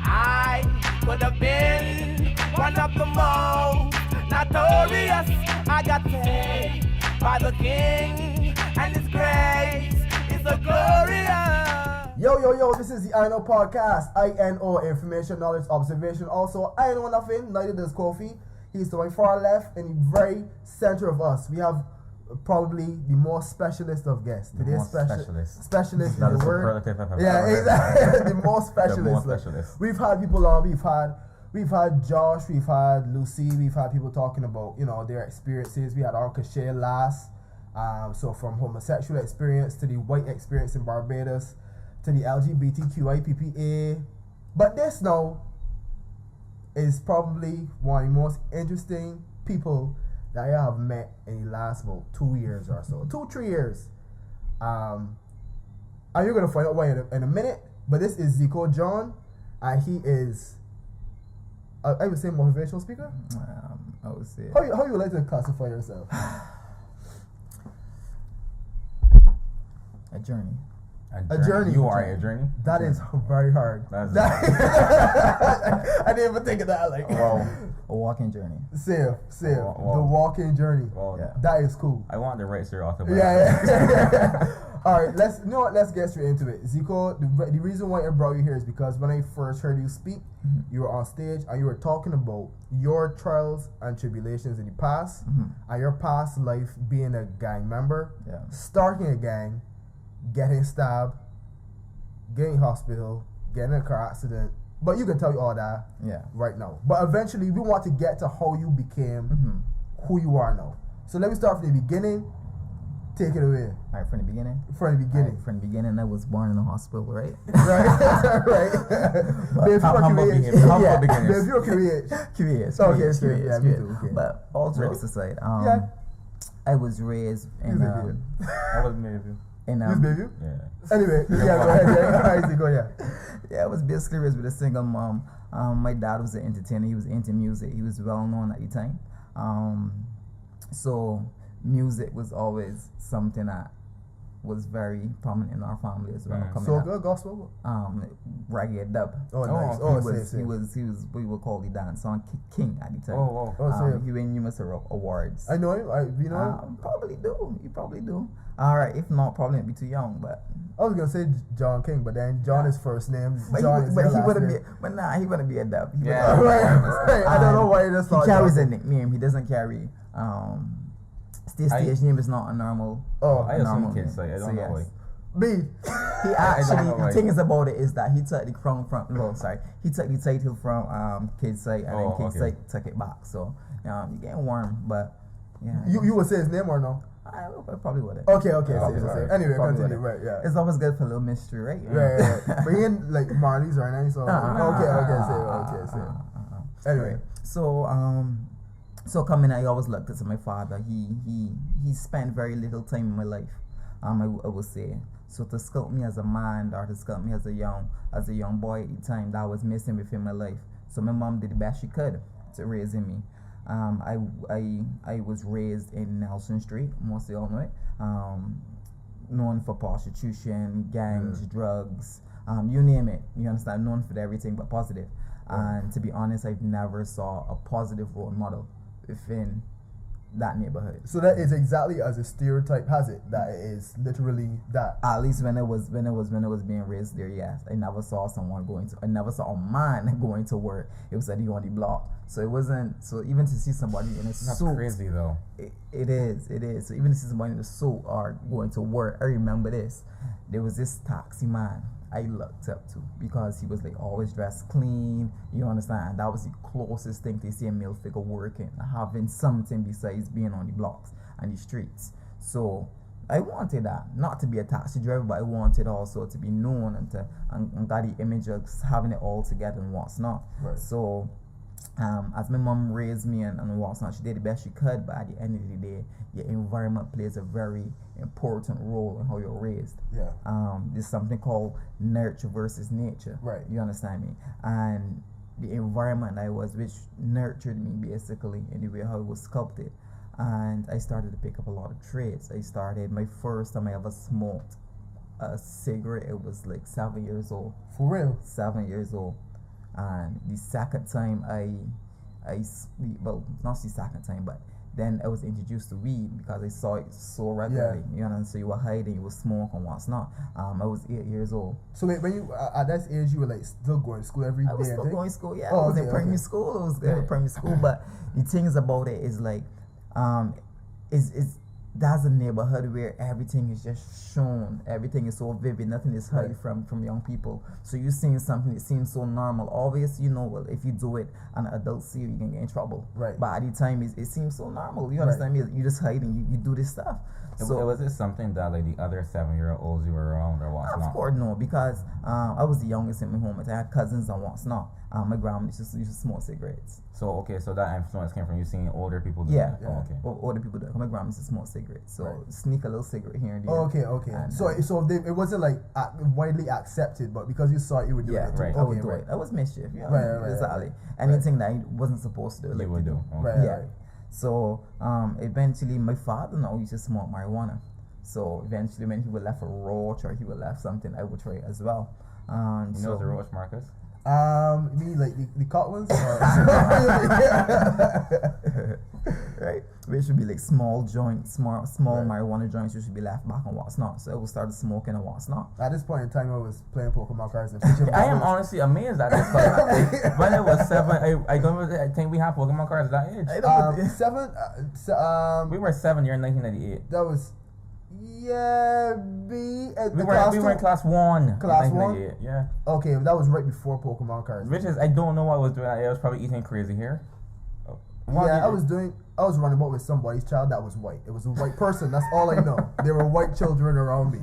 I could have been one of the most notorious. I got saved by the King, and His grace is a glorious. Yo, this is the INO podcast. INO, information, knowledge, observation. Also, I know nothing, neither does Kofi. He's to my far left and the very center of us. We have probably the most specialist of guests. Today's specialist is the word. Yeah, exactly. The most specialist. We've had people on. We've had Josh. We've had Lucy. We've had people talking about their experiences. We had Uncle Shay last. So from homosexual experience to the white experience in Barbados to the LGBTQIPPA. But this now is probably one of the most interesting people that I have met in the last about 2 years or so. 2-3 years. And you're going to find out why in a minute. But this is Zico John. And he is, I would say, motivational speaker? I would say. How you like to classify yourself? A journey. A journey. You are a journey? That is very hard. I didn't even think of that. Like, a walking journey. Same. The walking journey. Yeah. That is cool. I want the right here off the Yeah. All right, let's get straight into it. Zico, the reason why I brought you here is because when I first heard you speak, you were on stage and you were talking about your trials and tribulations in the past and your past life being a gang member, starting a gang, getting stabbed, getting hospital, getting in a car accident. But you can tell you all that right now. But eventually, we want to get to how you became who you are now. So let me start from the beginning. Take it away. All right, from the beginning? From the beginning. Right, from the beginning, I was born in a hospital, right? Right. Curious. Okay, me too. Okay. But all jokes aside, I was raised in... I was Mayview. Who's Bayview? Yeah. Anyway, go ahead. Go, Yeah, I was basically raised with a single mom. My dad was an entertainer. He was into music. He was well known at the time. So music was always something that was very prominent in our family as well. So good, gospel? Reggae dub. Oh, nice. He was we would call the dance song king at the time. He won numerous awards. I know him. You know him? Probably do. You probably do. All right, if not, probably be too young. But I was gonna say John King, but then John is first name. But John he wouldn't be a dub. Right. I don't know why he just. He carries a nickname. He doesn't carry. Stage name is not a normal. I assume kids say. I don't know why. Me. He actually, the thing is about it is that he took the crown from. He took the title from Kids Say, and then Kids Say took it back. So you're getting warm, but yeah. You would say his name or no? I probably wouldn't. Okay. Anyway, continue. Right, yeah. It's always good for a little mystery, right? Right. But he ain't like Marley's or anything, so okay. Anyway, so coming, I always looked up to my father. He spent very little time in my life. I would say. So to sculpt me as a man or to sculpt me as a young boy at the time, that was missing within my life. So my mom did the best she could to raising me. I was raised in Nelson Street, most of y'all know it. Known for prostitution, gangs, drugs, you name it. You understand? Known for everything but positive. And to be honest, I've never saw a positive role model within that neighborhood. So that is exactly as a stereotype has it. That it is literally that. At least when I was being raised there, yes. I never saw I never saw a man going to work. It was at the on the block. So it wasn't. So even to see somebody in a suit, that's crazy though. It is. So even to see somebody in a suit or going to work, I remember this. There was this taxi man I looked up to because he was like always dressed clean, you understand? And that was the closest thing to see a male figure working, having something besides being on the blocks and the streets. So I wanted that, not to be a taxi driver, but I wanted also to be known and got the image of having it all together and what's not. Right. So as my mom raised me and what's not, she did the best she could, but at the end of the day, your environment plays a very important role in how you're raised. Yeah. There's something called nurture versus nature. Right. You understand me? And the environment I was, which nurtured me basically in the way how it was sculpted. And I started to pick up a lot of traits. My first time I ever smoked a cigarette, it was like 7 years old. For real? 7 years old. And the second time well, not the second time, but then I was introduced to weed because I saw it so regularly. You know, so you were hiding, you were smoking, what's not. I was 8 years old. So wait, when you at that age, you were like still going to school every day? I was still going to school. Yeah, oh, I was in primary school. I was in primary school. But the things about it is like, that's a neighborhood where everything is just shown, everything is so vivid, nothing is hid from young people. So you're seeing something that seems so normal. Obviously, you know, well, if you do it and an adult see you, you can get in trouble. Right. But at the time, it seems so normal. You understand me? You just hide and you do this stuff. So was it something that like the other 7-year-olds you were around or what's not? Of course, no, because I was the youngest in my home. I had cousins and what's not. My grandma used to smoke cigarettes. So so that influence came from you seeing older people do yeah. it? Oh, okay. Older people do it. My grandma used to smoke cigarettes, so sneak a little cigarette here and there. Oh, okay. And, so it wasn't like widely accepted, but because you saw it, you would do it. Right. I would do it. I was mischief. You know, right. Exactly. Anything that I wasn't supposed to do, you would do. Okay. Right. So eventually, my father now used to smoke marijuana. So eventually, when he would left a roach or he would left something, I would try it as well. You know the roach, Marcus? You mean like the caught ones? Right? Which should be like small joints, small marijuana joints, which should be left back and what's not. So I would start smoking and what's not. At this point in time, I was playing Pokemon cards. And I am honestly amazed at this. When I was 7, I think we had Pokemon cards at that age. 7. We were 7 year in 1998. That was. Yeah, we were in class 1. Class 1? Yeah. Okay, that was right before Pokemon cards. Which is, I don't know what I was doing. I was probably eating crazy here. I was running about with somebody's child that was white. It was a white person. That's all I know. There were white children around me,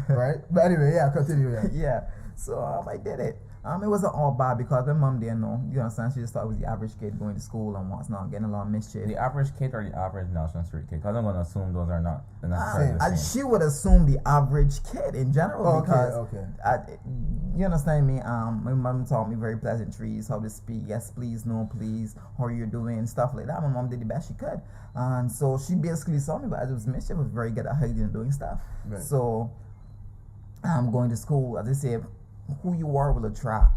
right? But anyway, continue. Yeah. So I did it. It wasn't all bad because my mom didn't know. You understand? She just thought I was the average kid going to school and what's not, getting a lot of mischief. The average kid or the average Nelson Street kid? Because I'm going to assume those are not necessarily the same. She would assume the average kid in general because you understand me? My mom taught me very pleasantries, how to speak, yes please, no please, how you're doing, and stuff like that. My mom did the best she could. And so she basically saw me, but as it was mischief, I was very good at hiding and doing stuff. Right. So I'm going to school, as I said, who you are will attract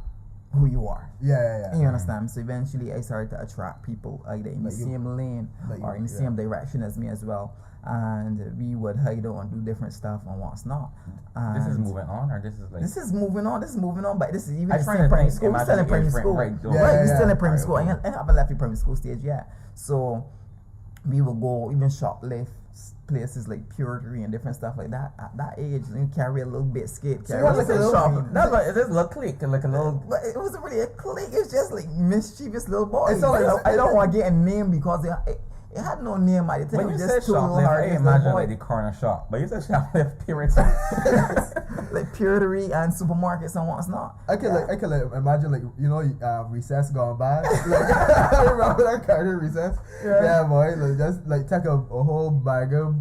who you are. Yeah. You understand? So eventually I started to attract people either in the same lane or in the same direction as me as well. And we would hide out and do different stuff and what's not. And this is moving on, or this is like... This is moving on, but this is even still in primary school. We're still in primary school. We're still in primary school. I haven't left the primary school stage yet. So we will go even shoplift places like Purity and different stuff like that. At that age, you carry a little bit skate. So like a little shop. No, but it's a little clique, like a little. But it wasn't really a clique. It's just like mischievous little boys. I don't want to get a name because it had no name at the time. When you said shoplift, I imagine like the corner shop. But you said shoplift, Purity. Like Purity and supermarkets and what's not. I can imagine recess gone by. I remember that kind of recess. Yeah, boy. Just take a whole bag of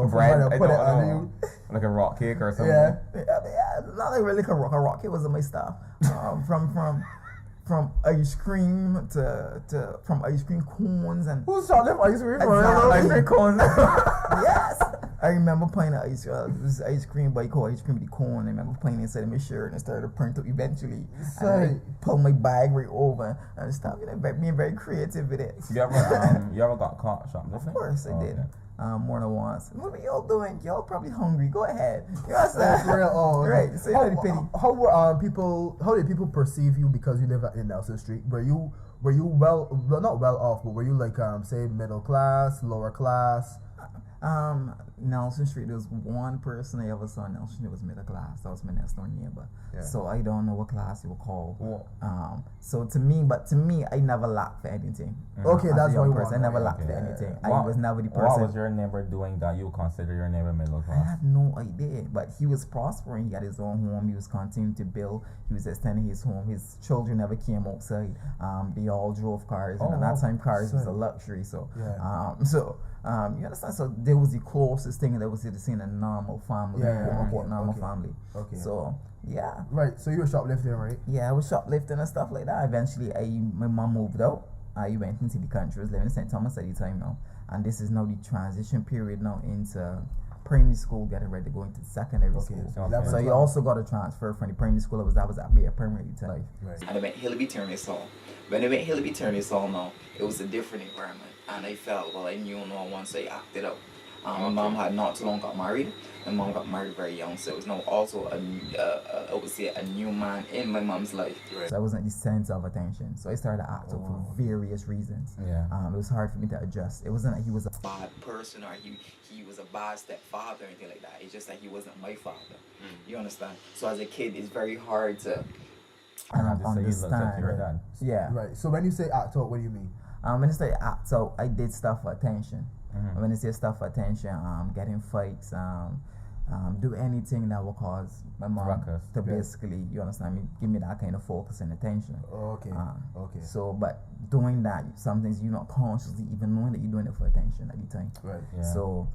bread and put it on you. Like a rock cake or something. Yeah. Not like really a rock cake wasn't my stuff. From ice cream from ice cream cones and who's shoplift ice cream for ice cream cones? Yes, I remember playing ice cream, but you call ice cream the cone. I remember playing inside of my shirt and started to print up eventually. And I pull my bag right over and stuff. Being very creative with it. You ever got caught shoplifting? Of course I did. More than once. What are y'all doing? Y'all probably hungry. Go ahead. You understand? Right. So how did people perceive you because you live in Nelson Street? Were you not well off, but were you like say middle class, lower class? Nelson Street, there was one person I ever saw in Nelson Street was middle class. That was my next door neighbor. Yeah. So I don't know what class you would call. So to me, I never lacked for anything. Okay, that's what I never lacked for anything. I was never the person. What was your neighbor doing that you consider your neighbor middle class? I had no idea, but he was prospering. He had his own home. He was continuing to build. He was extending his home. His children never came outside. They all drove cars, and at that time, cars was a luxury. So, you understand? So there was the closest thing that was to seeing a normal family, family. Okay. So yeah. Right. So you were shoplifting, right? Yeah, I was shoplifting and stuff like that. Eventually, my mom moved out. I went into the country. I was living in St. Thomas at the time now, and this is now the transition period now into primary school, getting ready to go into secondary school. So you also got to transfer from the primary school I was at Bear Primary time. Right. And I went Hillby Turner's Hall. When I went Hillby Turner's Hall now, it was a different environment. And I felt, well, I knew no one, so I acted out. My mom had not too long got married. My mom got married very young, so it was now also I would say a new man in my mom's life. Right. So I wasn't the center of attention. So I started to act out for various reasons. Yeah. It was hard for me to adjust. It wasn't that he was a bad person or he was a bad stepfather or anything like that. It's just that he wasn't my father. You understand? So as a kid, it's very hard to understand. Yeah. Right. So when you say act out, what do you mean? When I say act out, I did stuff for attention. When I say stuff for attention, getting fights, do anything that will cause my mom to basically, you understand me, give me that kind of focus and attention. Okay. So, but doing that, some things you're not consciously even knowing that you're doing it for attention at the time. Right. Yeah. So,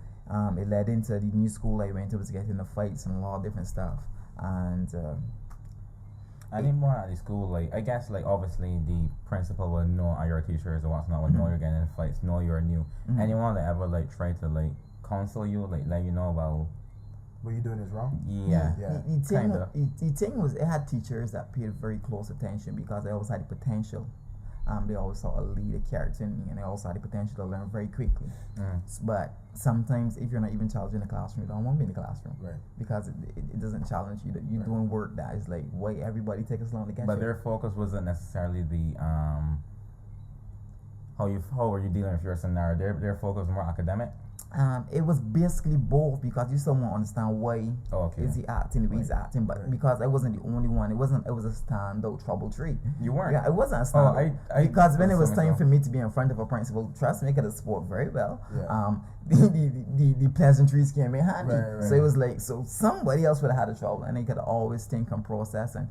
it led into the new school I went to, was getting the fights and a lot of different stuff. And I need more at the school, like, I guess, like, obviously the principal will know your teachers or what's not, will know you're getting in fights, know you're new. Anyone that ever, like, try to, like, counsel you, like, let you know about what you're doing is wrong? Yeah. The thing was, it had teachers that paid very close attention because they always had the potential. They always saw a leader character in me, and they also had the potential to learn very quickly. But sometimes, if you're not even challenged in the classroom, you don't want to be in the classroom, right? Because it doesn't challenge you. You're doing work that is like, why everybody take as long to get. But their focus wasn't necessarily the how were you dealing with your scenario. Their focus was more academic. It was basically both, because you still want to understand why is he acting the way he's acting, but because I wasn't the only one, it was a standout trouble tree. You weren't? Yeah, it wasn't a standout. Because when it was time for me to be in front of a principal, trust me, I could have spoke very well. Yeah. The pleasantries came in handy. Right. So it was like, so somebody else would have had a trouble, and they could always think and process and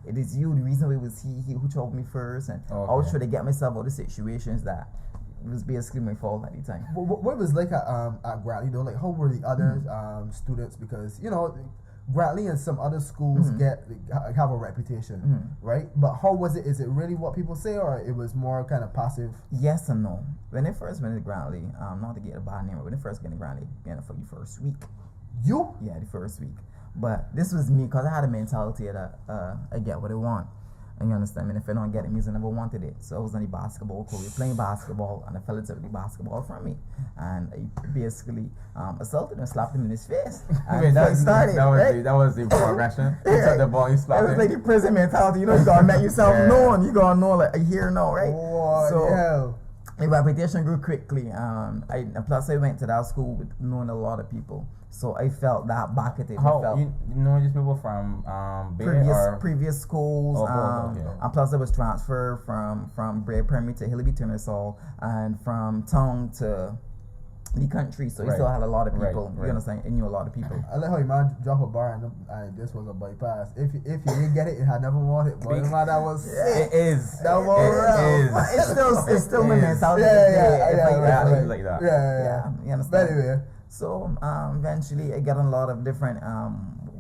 it is you, the reason why it was he who troubled me first, and I was trying to get myself out of situations that it was basically my fault at the time. What was like at Grantley though? Like, how were the other students? Because Grantley and some other schools have a reputation, right? But how was it? Is it really what people say, or it was more kind of passive? Yes and no. When I first went to Grantley, not to get a bad name, but when I first went to Grantley, for the first week. You? Yeah, the first week. But this was me, because I had a mentality that I get what I want. And you understand me? And if I don't get it, it means I never wanted it. So I was on the basketball court, we were playing basketball, and a fella took the basketball from me. And I basically assaulted him and slapped him in his face. And that was the progression. He took the ball, he slapped him. It was like the prison mentality. You gotta make yourself known. You gotta know, like, here now, right? So my reputation grew quickly. Plus I went to that school with knowing a lot of people. So I felt that back at it. You know these people from previous schools. And plus I was transferred from Bray Primary to Hillby Turner's Hall, and from town to the country. So you still had a lot of people. You understand? I knew a lot of people. I like how your man drop a bar and this was a bypass. If you didn't get it, you had never wanted it. But that was sick. It is. That was it's still my mentality. Yeah. You understand? But anyway. So eventually I got a lot of different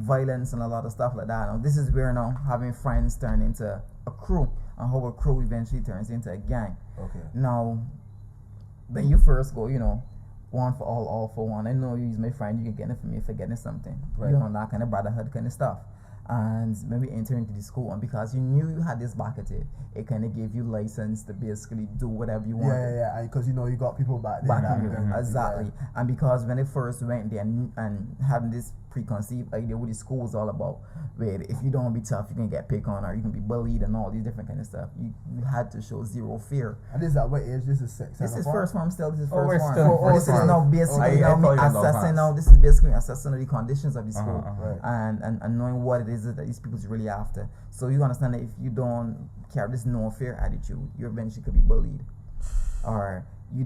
violence and a lot of stuff like that. Now this is where having friends turned into a crew, and how a crew eventually turns into a gang. Okay. Now when you first go, one for all for one. I know you use my friend, you can get it for me if I get something. Right. That kind of brotherhood kind of stuff. And when we enter into the school, and because you knew you had this back at it kind of gave you license to basically do whatever you want. Yeah, because you got people back there. Exactly. Yeah. And because when I first went there and having this preconceived idea what the school was all about, where if you don't be tough, you can get picked on, or you can be bullied and all these different kind of stuff. You had to show zero fear. And this is at what age? This is 6. This is first form still. This is first form. This is now basically assessing. Now this is basically assessing the conditions of the school and knowing what it is that these people is really after. So you understand that if you don't carry this no fear attitude, you eventually could be bullied, or you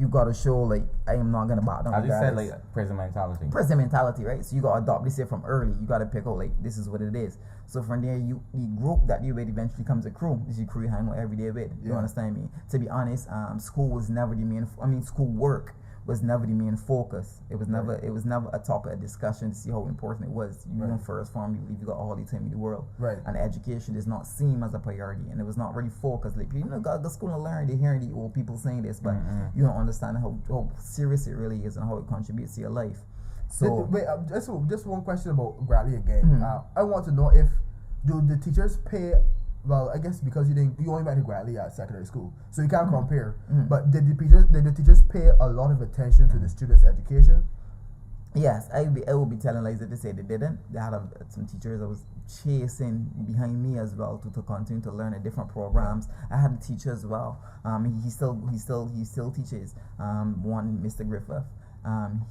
gotta show like, I am not gonna back down. As you said, like prison mentality, right? So you gotta adopt this here from early. You gotta pick out like, this is what it is. So from there, the group that you with eventually becomes a crew. This is your crew you hang out every day with. You understand me? To be honest, school was never the main. School work was never the main focus. It was never a topic of discussion to see how important it was. You in first form, you believe you got all the time in the world, Right. and education does not seem as a priority, and it was not really focused. Like, go to school and learn. They hearing the old people saying this, but you don't understand how serious it really is and how it contributes to your life. So Wait, just one question about Bradley again. I want to know if do the teachers pay? Well, I guess because you only went to Bradley at secondary school, so you can't compare. But did the teachers pay a lot of attention to the students' education? yes, I will be telling lies if they say they didn't. They had some teachers that was chasing behind me as well to continue to learn at different programs. I had a teacher as well. He still teaches. One, Mr. Griffith.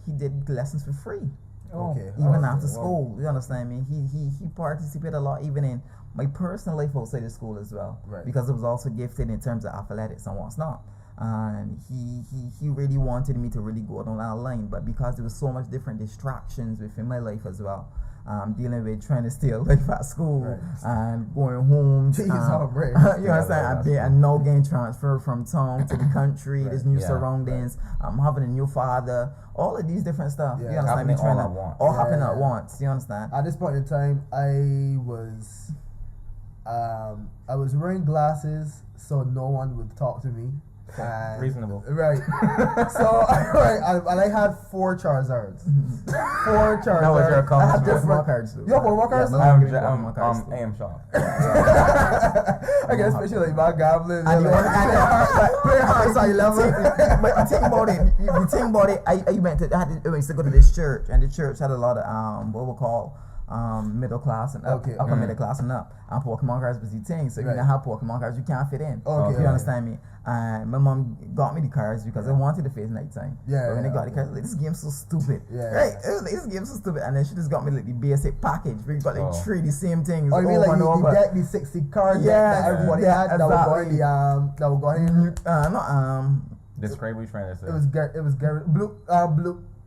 He did lessons for free. Okay. Even after school, you understand me? He participated a lot, even in my personal life outside of school as well, Right. because it was also gifted in terms of athletics and what's not. And he really wanted me to really go down that line, but because there was so much different distractions within my life as well, dealing with trying to stay alive at school, Right. and going home. Jeez, oh, right. You understand? I'm now getting transferred from town to the country. Right. There's new Yeah, surroundings. I'm having a new father. All of these different stuff. Yeah. You understand? Happening Me trying all to at once. all Yeah, happening yeah, at yeah. once. You understand? At this point in time, I was wearing glasses so no one would talk to me. And Reasonable. Right. So and I had 4 Charizards. 4 Charizards. That was your I had accomplishment. different cards too. You have Pokemon cards? Yeah, I am shocked. I guess especially like my goblins. And you want play hard side level. But the thing about it, I used to go to this church, and the church had a lot of what we call middle class and up, upper middle class and up. And Pokemon cards was the thing. So if you don't have Pokemon cards, you can't fit in. Okay. You understand me? And my mom got me the cards because I wanted to face nighttime. Yeah, But when yeah, they got the cards, like, this game's so stupid. Yeah, Right? yeah. It was like, this game's so stupid. And then she just got me like the basic package where you got like Oh. 3 the same things Oh, you mean over like and you over. deck these 60 cards Yeah, that everybody yeah, had that would go in exactly. that would go in. Describe what you're trying to say. It was Gary blue.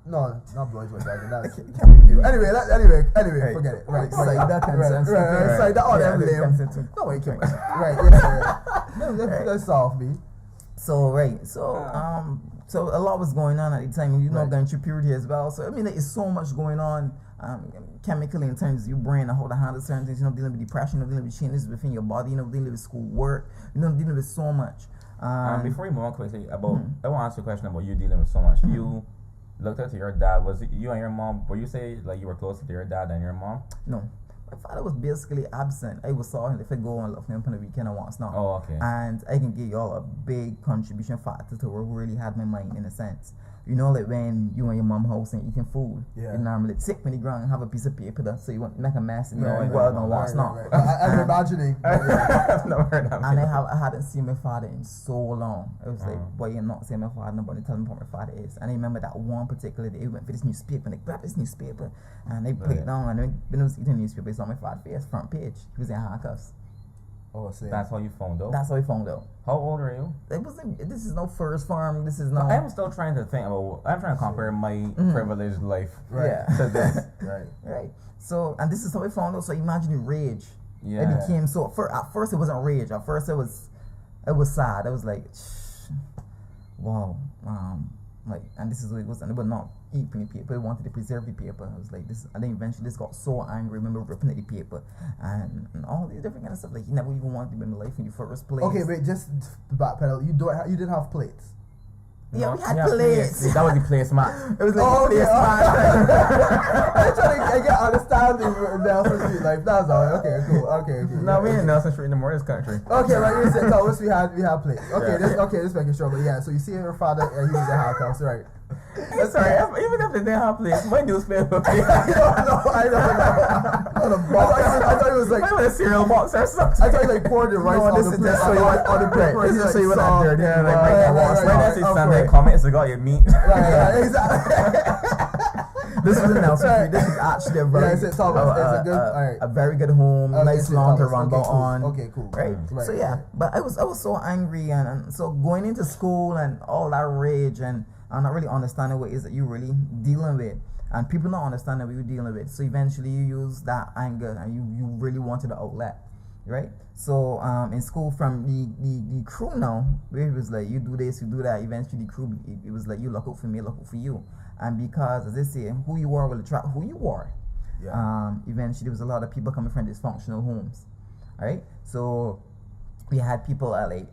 No, not Blue Eyes White Dragon. That's anyway. Forget it. Right. Sorry, that all them lame. No, wait, can't. Right. Yeah. That's off me. So so a lot was going on at the time, and Right. going through puberty as well. So I mean, there's so much going on chemically in terms of your brain and how to handle certain things. Dealing with depression, dealing with changes within your body, dealing with school work, dealing with so much. Before we move on quickly about, I want to ask you a question about you dealing with so much. You looked up to your dad. Was it you and your mom? Were you say like you were closer to your dad than your mom? No. My father was basically absent. I was saw him if I go and love him on the weekend and once now. Oh, okay. And I can give y'all a big contribution factor to what really had my mind in a sense. Like when you and your mom house and eating food, Yeah. you normally sit on the ground and have a piece of paper there, so you want to make a mess and Right, you go out and once now. I'm imagining. I've never heard that. And I hadn't seen my father in so long. It was like, boy, you're not seeing my father, nobody tell me what my father is. And I remember that one particular day, we went for this newspaper, and they grabbed this newspaper, and they put it down, and when I was eating the newspaper, I saw my father's face, front page. He was in handcuffs. Oh, see. That's how you found out. That's how we found out. How old are you? It was this is no first farm, this is not... I'm still trying to think about. I'm trying to compare my privileged life Right. to this. Right. So, and this is how we found out. So imagine the rage. Yeah. It became so. At first, it wasn't rage. At first, it was sad. It was like, wow, and this is what it was. And it was not eating the paper. It wanted to preserve the paper. I was like, this. And then eventually, this got so angry. I remember ripping at the paper and all these different kind of stuff. Like he never even wanted to be in my life in the first place. Okay, wait, just backpedal. You didn't have plates. Yeah, we had Yeah, plates. That was the place match. It was like Oh, place okay. man. I'm trying to get understanding with Nelson Street life. That's all. Okay, cool. Okay. No, we in Nelson Street in the Morris country. Okay, right. You said no. We had plates. Okay, this making sure. But yeah, so you see your father, he was in handcuffs, right? That's right. Even if they didn't have place, my newspaper. I know. I thought it was like. I want a cereal box or something. I thought you like poured the rice on this the is plate. just so you want on the paper. this is so you want soft. that dirty. Yeah, like Right, right, right, when I right, see of Sunday course. comments, I got your meat. Right, exactly. This is in Nelson Street. This is actually a very, Yeah, it's a good, alright. a very good home, Okay, nice so lawn to Thomas, run okay, about cool. on. Okay, cool. Right? Right, So yeah, right. but I was so angry and so going into school and all that rage and not really understanding what it is that you're really dealing with. And people not understanding what you're dealing with. So eventually you use that anger and you really wanted the outlet. right? So in school, from the crew now, where it was like you do this, you do that. Eventually, the crew, it was like you look out for me, look out for you, and because, as I say, who you are will attract who you are. Yeah. Eventually, there was a lot of people coming from dysfunctional homes, right? So we had people like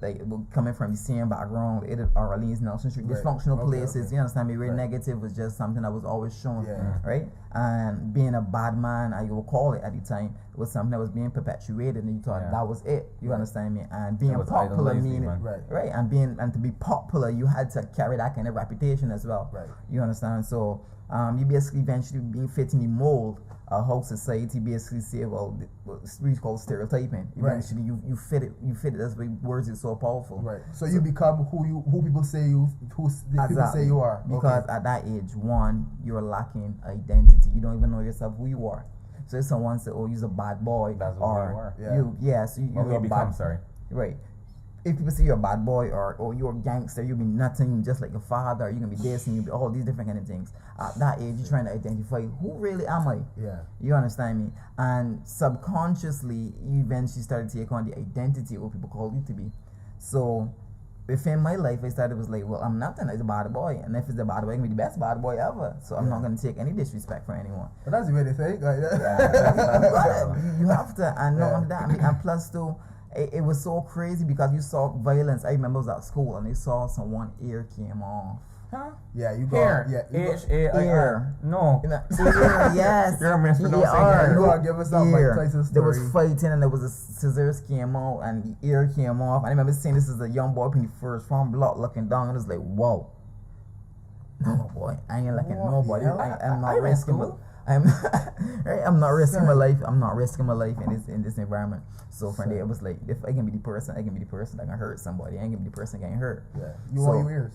coming from the same background, Orleans, Nelson Street, Right. dysfunctional Okay, places. okay. You understand me? Where Right. negative was just something that was always shown, Yeah. right? And being a bad man, I will call it at the time, it was something that was being perpetuated, and you thought that was it. You Right. understand me? And being was popular idolized, meaning, man. Right. and to be popular, you had to carry that kind of reputation as well. Right. You understand? So you basically eventually being fit in the mold of how society basically say, well, we call stereotyping. Right. Eventually, you fit it. You fit it. That's why words is so powerful. Right. So you become who people say you people say you are. Because Okay. at that age, one, you're lacking identity. You don't even know yourself who you are. So if someone say, "Oh, you're a bad boy," That's what or you are. so you're What we a become, bad, sorry. right? If people say you're a bad boy or you're a gangster, you'll be nothing, just like your father. You're gonna be this and you'll be all these different kind of things. At that age, you're trying to identify who really am I. Yeah. You understand me? And subconsciously, you eventually started to take on the identity of what people call you to be. So within my life, I started was like, well, I'm nothing. I'm a bad boy, and if it's a bad boy, I'm gonna be the best bad boy ever. So I'm not gonna take any disrespect for anyone. But that's the way they think. Like that. You have to, and not only that, I mean, and plus too, it was so crazy because you saw violence. I remember I was at school and they saw someone ear came off. Huh? Yeah, you go. Here. Yeah, you go. Ear. No. You know, ear, yes. You're a minister, don't say ER. You gotta give us that Mike Ear. Tyson There was story. fighting and there was a scissors came out and the ear came off. I remember seeing this as a young boy in the first farm block looking down and it was like, whoa. No boy, I ain't looking What nobody. the hell? I'm not I went risking my school. I'm not risking my life. I'm not risking my life in this environment. So from there, it was like, if I can be the person, I can be the person that can hurt somebody. I ain't gonna be the person getting hurt. Yeah. You So- want your ears.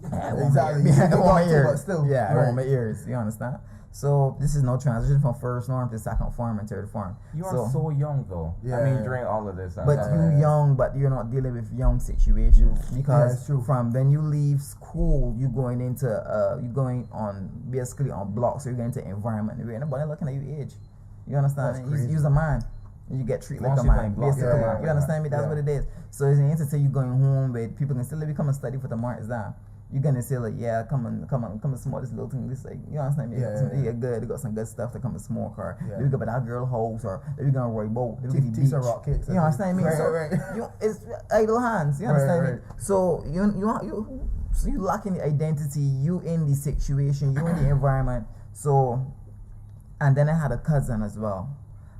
Yeah, I want Exactly. my ears. You I want my got to, but ears. still. Yeah, I Right. want my ears. You understand? So this is no transition from first form to second form and third form. You are so young though. Yeah. I mean, during all of this. But you young, but you're not dealing with young situations Yeah, because it's true. from when you leave school, you're going into you're going on basically on blocks. So you're going into environment where nobody looking at your age. You understand? That's You crazy. use a man. You get treated like Once a you man, playing blocks, basically. yeah, You understand me? That's yeah. what it is. So it's ain't to say you're going home with people can still become a study for the mark exam. You're gonna say like, yeah, come and smoke this little thing. This like, you understand me? Yeah, yeah. Good. They got some good stuff to come and smoke, or Yeah. maybe go by that girl house, or maybe gonna roy boat. Maybe the Teach beach. some rock kicks. You understand me? Right, So right. it's idle hands. You Right, understand me? right. So you lacking the identity. You in the situation. You in the environment. So, and then I had a cousin as well.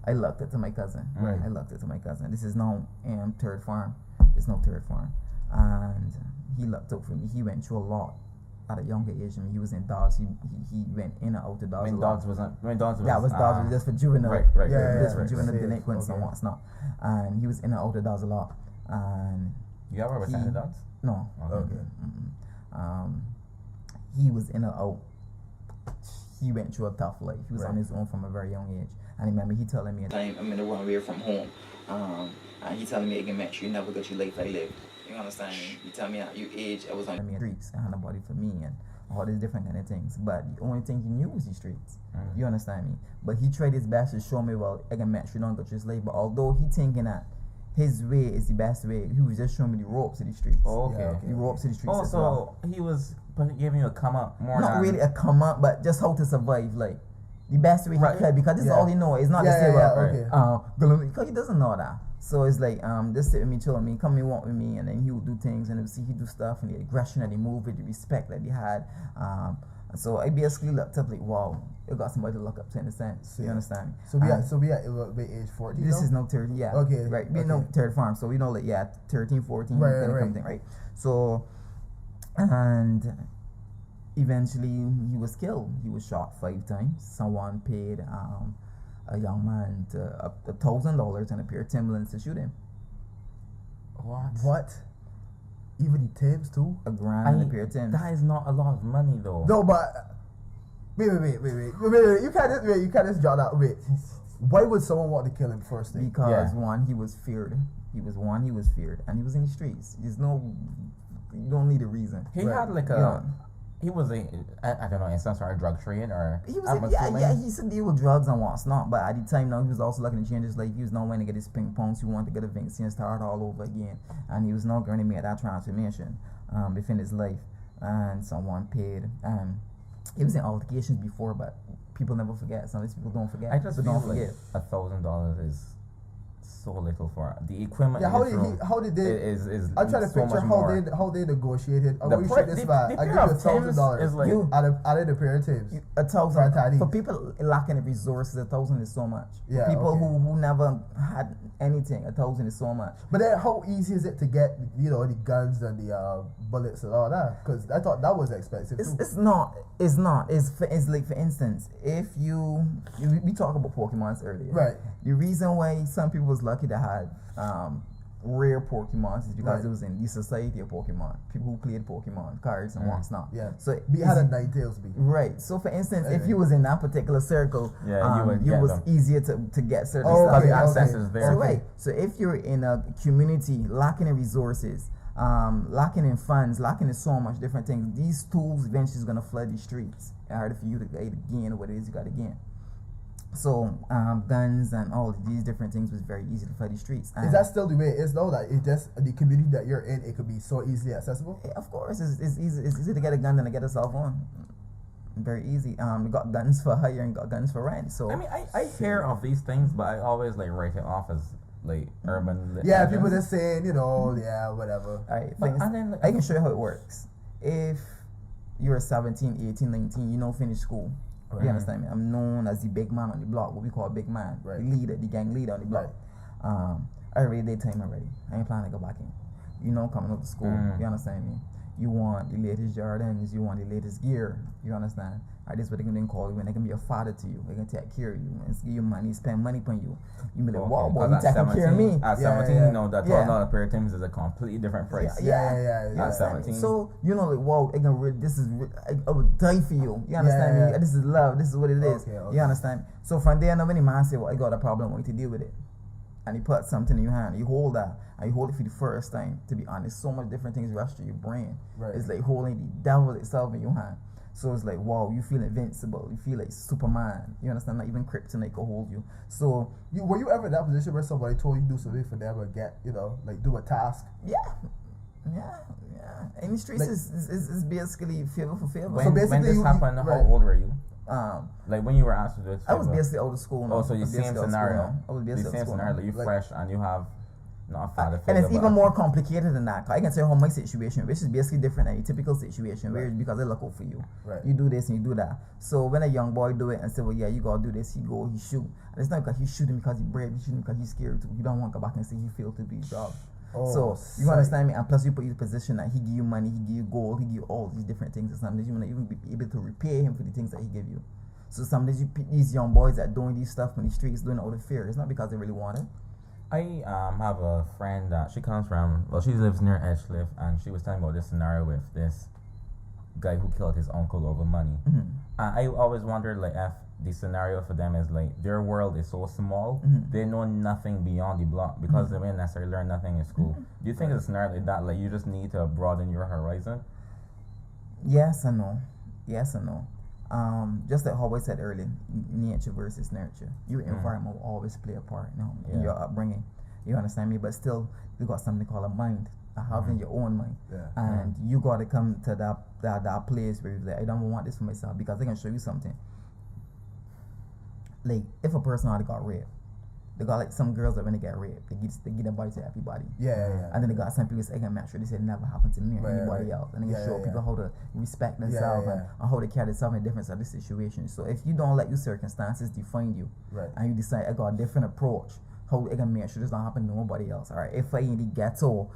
I looked it to my cousin. Right. I looked it to my cousin. This is now third farm. It's no third farm, and he looked out for me. He went through a lot at a younger age. I mean, he was in dogs. He went in and out of dogs. When a lot. dogs wasn't. When dogs was. Yeah, it was dogs. Just for juvenile. Right. Yeah, Just for right. juvenile Safe. delinquents and Okay. what's not. And he was in and out of dogs a lot. And You ever with He- dogs? no. Okay. He was in and out. He went through a tough life. He was on Right. his own from a very young age. And I remember he telling me, I'm in the run away from home. And he telling me, again, make sure you never got your life I live. You understand me? He tell me at your age, I was on the streets. I had nobody for me and all these different kind of things. But the only thing he knew was the streets. You understand me? But he tried his best to show me, well, I can make sure you don't got your life. But although he thinking that his way is the best way, he was just showing me the ropes of the streets. Oh, okay. Yeah, okay. The ropes of the streets Oh, as well. so he was giving you a come up more. Not than, really a come up, but just how to survive, like the best way Right. he could, because this Yeah. is all he know. It's not Yeah, to say, yeah, well, okay. because he doesn't know that. So it's like, just sit with me, chill with me, come and walk with me, and then he would do things, and he do stuff, and the aggression that he moved with, the respect that he had. So I basically looked up like, wow, you got somebody to look up to in a sense. You Yeah. understand me? So we at age 14. This now? is no 30, yeah. Okay, Right. We okay. know third farm, so we know like 13, 14, Right, kind of right. thing, right? So, and eventually he was killed. He was shot 5 times. Someone paid a young man $1,000 and a pair of Timberlands to shoot him. What? Even the Timbs too? $1,000 and a pair of Timbs. That is not a lot of money though. No, but wait. You can't just jot that. Wait. Why would someone want to kill him first thing? Because Yeah. one, he was feared. He was feared, and he was in the streets. You don't need a reason. He Right. had like Yeah. he was I don't know, in some sort of drug trade or He was he used to deal with drugs and what's not, but at the time now he was also looking to change his life. He was now wanting to get his ping pongs, he wanted to get a Vinci and start all over again. And he was now going to make that transformation within his life. And someone paid he was in altercations before, but people never forget. Some of these people don't forget. I just don't feel like $1,000 is so little for the equipment. Yeah, how did they? Is I'm trying to so picture much how they negotiated. I'm The going to pri- shoot this the- back. the I give pair you of Timbs $1,000 is like- out of the pair of Timbs. $1,000 For people lacking the resources. $1,000 is so much. Yeah, For people okay. who never had anything, $1,000 is so much. But then, how easy is it to get the guns and the bullets and all that? Because I thought that was expensive too. It's not. It's like, for instance, if we talk about Pokemons earlier, Right. The reason why some people was lucky to have rare Pokemons is because Right. it was in the society of Pokemon. People who played Pokemon cards and what's not. Yeah. So We had a Ninetales be. right. So for instance, if Anyway. you was in that particular circle, Yeah, you would it get was them. easier to get certain Oh, stuff. okay, the access okay. is there. So right. So if you're in a community lacking in resources, lacking in funds, lacking in so much different things, these tools eventually is gonna flood the streets. It's harder for you to gain what it is you gotta gain. So guns and all of these different things was very easy to flood the streets. And Is that still the way it is though? That it just the community that you're in, it could be so easily accessible. yeah, of course, it's easy. It's easy to get a gun than to get a cell phone. Very easy. We got guns for hire and got guns for rent. So I mean, I hear of these things, but I always like write it off as like urban. Yeah, legends. people just saying, yeah, whatever. all right, But- things, and then, I can show you how it works. If you're 17, 18, 19, you don't finish school. Right. You understand me? I'm known as the big man on the block, what we call big man, Right. the leader, the gang leader on the block. I already did time already. I ain't planning to go back in. Coming up to school. You understand me? You want the latest Jordans, you want the latest gear. You understand? Alright, this is what they can call you, and they can be a father to you. They can take care of you and give you money, spend money on you. You be like, wow, boy, you taking care of me. At Yeah, 17, yeah. you know that $12 pair of Timbs is a completely different price. Yeah. You understand me? 17. So like, wow, I would die for you. You understand Yeah. me? This is love. This is what it is. Okay. You understand? So from there, now when the man say, well, I got a problem, I want you to deal with it. And he put something in your hand, you hold that, and you hold it for the first time. To be honest, so much different things rush to your brain. Right. It's like holding the devil itself in your hand. So it's like, wow, you feel invincible. You feel like Superman. You understand? Not even kryptonite can hold you. So Were you ever in that position where somebody told you to do something for them or get, like do a task? yeah. In the streets Like- is basically favor for favor. When basically this you- happened, how right. old were you? Um, Like when you were asked to do this? I was favor? basically out of school now. Oh, so I the was same basically out of school scenario. now. I was The basically out same of school scenario. now. You Like- fresh and you have not a father And it's figure, even but- more complicated than that. 'Cause I can tell you how my situation, which is basically different than a typical situation, where it's because I look out for you. Right. You do this and you do that. So when a young boy do it and say, well, yeah, you gotta do this, he go, he shoot. And it's not because he's shooting because he's brave, he's shooting because he's scared too. You don't want to go back and say he failed to do his job. Oh, So you sight. understand me? And plus you put you in a position that he give you money, he give you gold, he give you all these different things. And sometimes you want to even be able to repay him for the things that he give you. So sometimes you pick these young boys that doing these stuff on the streets, doing it out of fear. It's not because they really want it. I have a friend that she comes from. Well, she lives near Edgecliff, and she was telling me about this scenario with this guy who killed his uncle over money. Mm-hmm. I always wondered, like, if the scenario for them is like their world is so small, Mhm. they know nothing beyond the block because they didn't necessarily learn nothing in school. Do you think it's a scenario like that? Like, you just need to broaden your horizon. Yes and no. Yes and no. Just like how I said earlier, nature versus nurture. Your environment will always play a part, in your upbringing. You understand me? But still, you got something called a mind, having your own mind, Yeah. and you got to come to that place where you're like, I don't want this for myself because I can show you something. Like if a person already got raped, they got like some girls that when they get raped, they get a body to everybody. Yeah. And then they got some people say, I can make sure this had never happened to me or Right, anybody right. else. And they can Yeah, show yeah, people how to respect themselves yeah. and how to carry themselves in different of the situation. So if you don't let your circumstances define you, Right. and you decide I got a different approach, how I can make sure this don't happen to nobody else. Alright, if I in the ghetto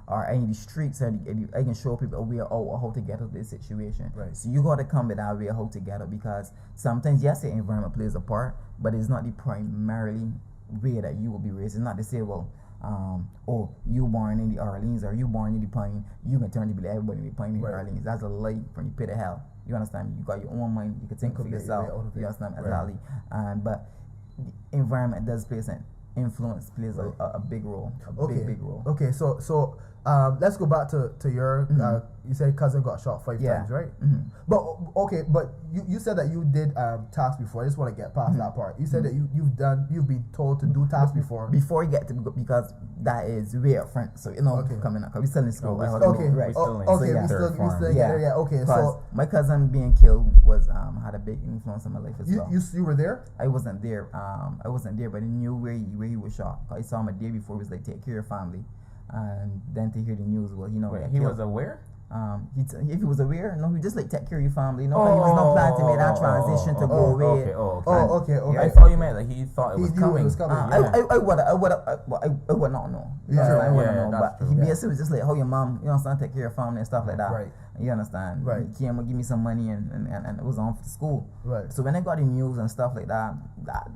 or in the streets, I can show people a way out or how to get out of this situation. Right. So you gotta come with that way how to get out, because sometimes yes the environment plays a part, but it's not the primarily way that you will be raised. It's not to say, well, you born in the Orleans or you born in the Pine, you can turn to be like everybody in the Pine in Right. Orleans. That's a lie from the pit of hell. You understand? You got your own mind. You can think for could make yourself. your way out of it. You understand? Right. Exactly. But the environment does play in. influence plays a big role, big role. Okay, so let's go back to your you said cousin got shot 5 times, right? But okay, but you said that you did tasks before. I just want to get past that part. You said that you've been told to do tasks before. Before you get to, because that is way up front. So coming up, we still in school. We're still yeah. Okay, so my cousin being killed was had a big influence on my life as well. You were there? I wasn't there. But I knew where he was shot. I saw him a day before. He was like, take care of your family. And then to hear the news, well, he was aware? If he was aware, no, he just like take care of your family. He was not planning to make that transition to go away. Okay. I thought you meant like he thought it was coming. I would not know. I wouldn't know. But he basically was just like, how your mom, take care of your family and stuff like that. Right. You understand? Right. He came and give me some money and it was on for school. Right. So when I got the news and stuff like that,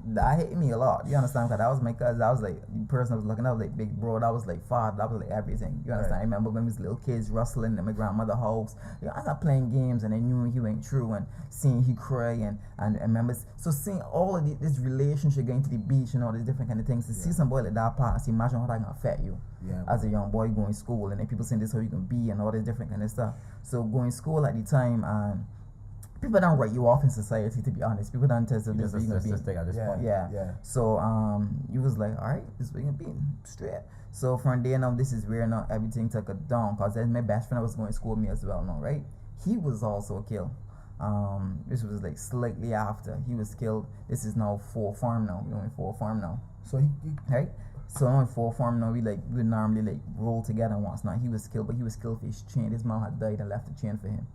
that hit me a lot. You understand? Because that was my cousin. That was like the person I was looking at, was like big bro. That was like father. That was like everything. You understand? Right. I remember when we was little kids rustling in my grandmother's house. I was playing games and I knew he went through and seeing he cry and I remember. So seeing all of this relationship, going to the beach and all these different kind of things, to see some boy like that pass, imagine how that can affect you as a young boy going to school, and then people saying this how you can be and all this different kind of stuff. So going to school at the time, and people don't write you off in society, to be honest. People don't tell you this is going to be. At this point. Yeah. So you was like, all right, this is what you're going to be, straight. So from there now, this is where now everything took a down, because my best friend was going to school with me as well now, right? He was also killed. This was like slightly after he was killed. This is now 4th Farm now. We're only 4th Farm now. So he right? So only 4th Farm now, we normally like roll together once. Now he was killed, but he was killed for his chain. His mom had died and left a chain for him,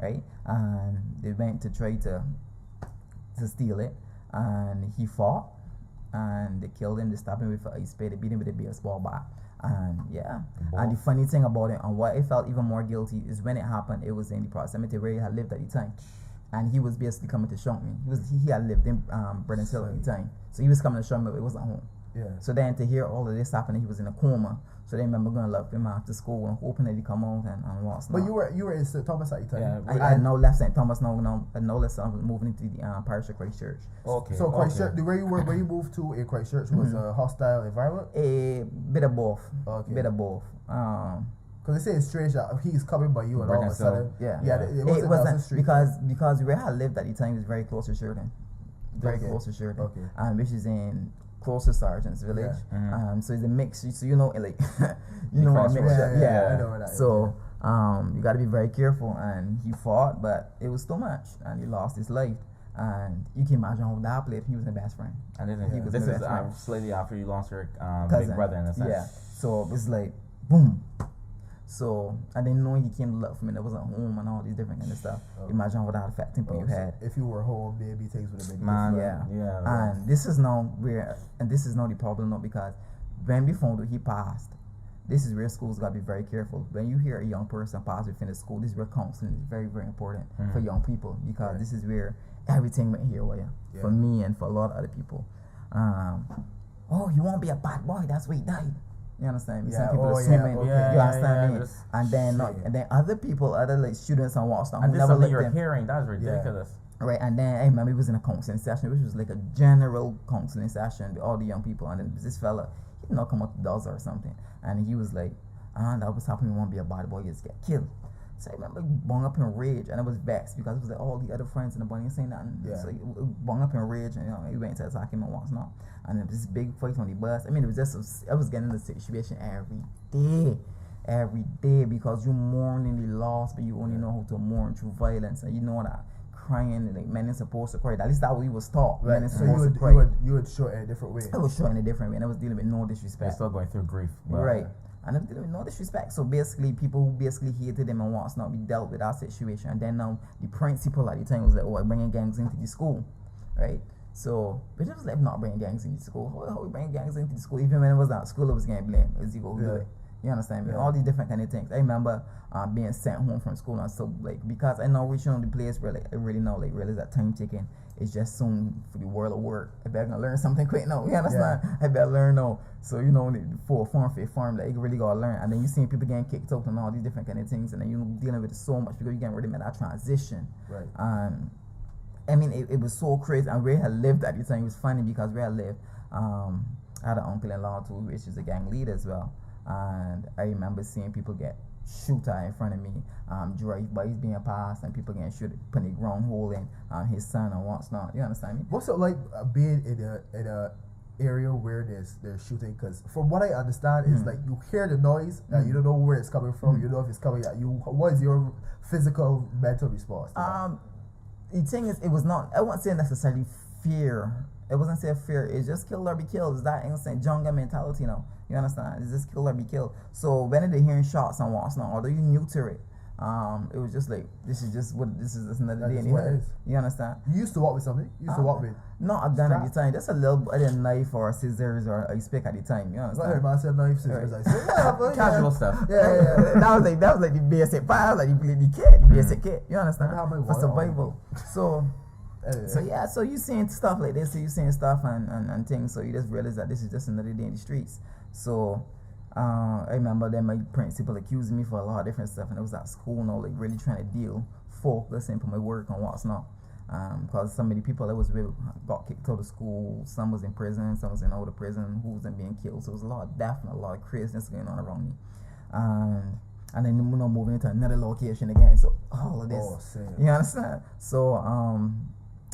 right? And they went to try to steal it, and he fought, and they killed him. They stabbed him with an ice spade. They beat him with a baseball bat, and And the funny thing about it, and why I felt even more guilty, is when it happened, it was in the proximity where he had lived at the time. And he was basically coming to show me. He had lived in Brennan's Hill at the time, so he was coming to show me, but it wasn't home. Yeah. So then to hear all of this happening, he was in a coma. So they remember going to look him after school and hoping that he come out and what's not. But you were in St. Thomas at the time. I had no left St. Thomas, no left. I was moving into the parish of Christchurch. Okay. So Christchurch, where you moved to in Christchurch was a hostile environment. A bit of both. Okay. Bit of both. Because they say it's strange that he's coming by you and all of a sudden. It wasn't because where I lived at the time was very close to Sheridan. Close to Sheridan. Okay. Which is in close to Sergeant's Village. So it's a mix. So like you know what I mean? I know that. So you got to be very careful. And he fought, but it was too much, and he lost his life. And you can imagine how that played. He was my best friend. And this is slightly after you lost your big brother in a sense. Yeah. So it's like boom. So I didn't know he came to look for me. That wasn't home and all these different kind of stuff. Imagine what that affecting people you had. If you were home, maybe things would have been different. Yeah. And this is now the problem now, because when we found out he passed, this is where schools gotta be very careful. When you hear a young person pass within a school, this is where counseling is very, very important for young people, because this is where everything went haywire for me and for a lot of other people. You won't be a bad boy. That's why he died. You understand? Some people assuming. You understand me? And then other people, other like students and what's not. And this is something you're hearing. That's ridiculous. Right, and then I remember he was in a counseling session, which was like a general counseling session with all the young people. And then this fella, he did not come out the dozen or something, and he was like, that was happening. Won't be a bad boy. He just get killed. So I remember bung up in rage, and I was vexed because it was like all the other friends in the bunny saying nothing. So he bung up in rage, and he went to attack him and what's not. And there was this big fight on the bus. I mean, it was just I was getting in the situation every day, because you mourning the loss, but you only know how to mourn through violence, and you know that crying, like men are supposed to cry. At least that's what we was taught. Right. Men So you would show it in a different way. I was showing a different way, and I was dealing with no disrespect. You're still going through grief, right? And I'm dealing with no disrespect. So basically, people who basically hated him and what's not, we dealt with our situation. And then now the principal at the time was like, I'm bringing gangs into the school, right? So we just like not bringing gangs into the school. How we bring gangs into the school? Even when it was at school, I was getting blamed. Zico who do it. You understand me? All these different kind of things. I remember being sent home from school, and so like because I know reaching on the place where like I really know like realize that time taking is just soon for the world of work. I better gonna learn something quick now. You understand? I better learn now. So you know, for a farm, like you really gotta learn. And then you see people getting kicked out and all these different kind of things, and then you dealing with it so much because you getting ready to make that transition. Right. I mean, it was so crazy. And where I lived at the time, it was funny because where I lived, I had an uncle-in-law too, which is a gang leader as well. And I remember seeing people get shoot at in front of me, drive-bys being passed, and people getting shot, putting the ground hole in his son and what's not. You understand me? What's it like being in a area where there's shooting? Because from what I understand is like you hear the noise and you don't know where it's coming from. You don't know if it's coming at you. What is your physical mental response to that? The thing is, it was not, I won't say necessarily fear. It wasn't say fear. It's just kill or be killed. It's that instant jungle mentality, you know. You understand? It's just kill or be killed. So when they're hearing shots and what's not, although you new to it, it was just like, this is just another day in the hood. You understand? You used to walk with something? You used to walk with? Not a gun at the time. Just a little bit of knife or scissors or a stick at the time. You understand? I heard man said knife, scissors. I said, yeah, but Casual stuff. Yeah. that was like the basic part, like the basic kit. You understand? For survival. So you seeing stuff like this, so you seeing stuff and things, so you just realize that this is just another day in the streets. So I remember that my principal accused me for a lot of different stuff, and it was at school, like really trying to focus and put my work on what's not. Because some of the people that was with got kicked out of school, some was in prison, some was in out of prison, who wasn't being killed. So it was a lot of death and a lot of craziness going on around me. And then moving into another location again. So all of this, you understand? So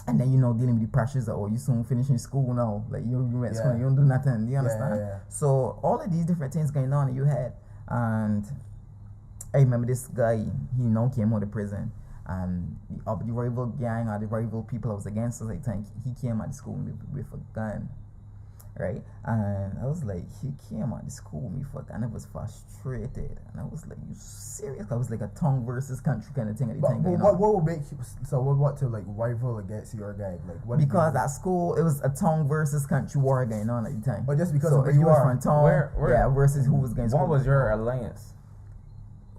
and then dealing with the pressures of you soon finishing school now, like you went to school, you don't do nothing. You understand? Yeah. So all of these different things going on in your head. And I remember this guy, he came out of prison, and the rival gang or the rival people I was against us, I think he came out of school with a gun. Right, and I was like, he came out to school me for, and I was frustrated, and I was like, you serious? I was like a tongue versus country kind of thing at the time. What would make you what to like rival against your gang? Like what? Because at school it was a tongue versus country war going on at the time. But just because so of where you are, from tongue, versus who was against. What was your alliance?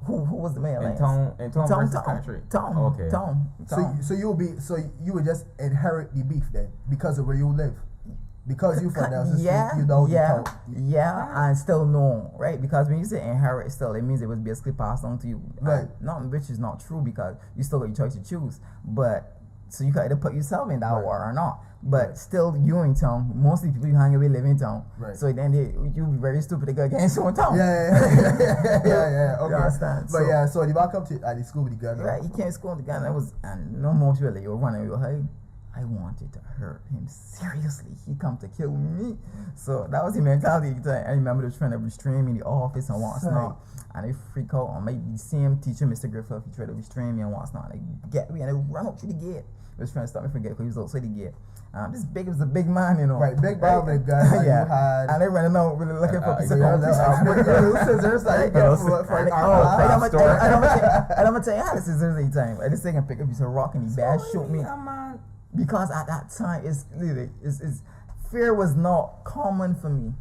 Who was the main alliance? In tongue versus country. Okay. Tongue. So you would just inherit the beef then because of where you live. Because you from there, and still no, right? Because when you say inherit, still it means it was basically passed on to you, right? Which is not true, because you still got your choice to choose. But so you can either put yourself in that war or not. But still, you in town. Mostly people you hang away live in town. Right. So then you be very stupid to go against your town. Yeah. Okay. You understand? But so you back up to at the school with the gun. Right. He came to school with the gun. And no more people like you were running. You were hey. I wanted to hurt him seriously. He come to kill me. So that was the mentality. I remember they were trying to restrain me in the office and what's not. And they freak out on maybe the same teacher, Mr. Griffith. He tried to restrain me and what's not. They get me and they run up to the gate. They was trying to stop me from getting, because he was outside the gate. It was a big man, Right, big man with a gun. Yeah. You had. And they running out really looking for a piece of scissors. I'm gonna tell you how the scissors every time. I just take and pick a piece of rock and he bad shoot me. Because at that time, fear was not common for me.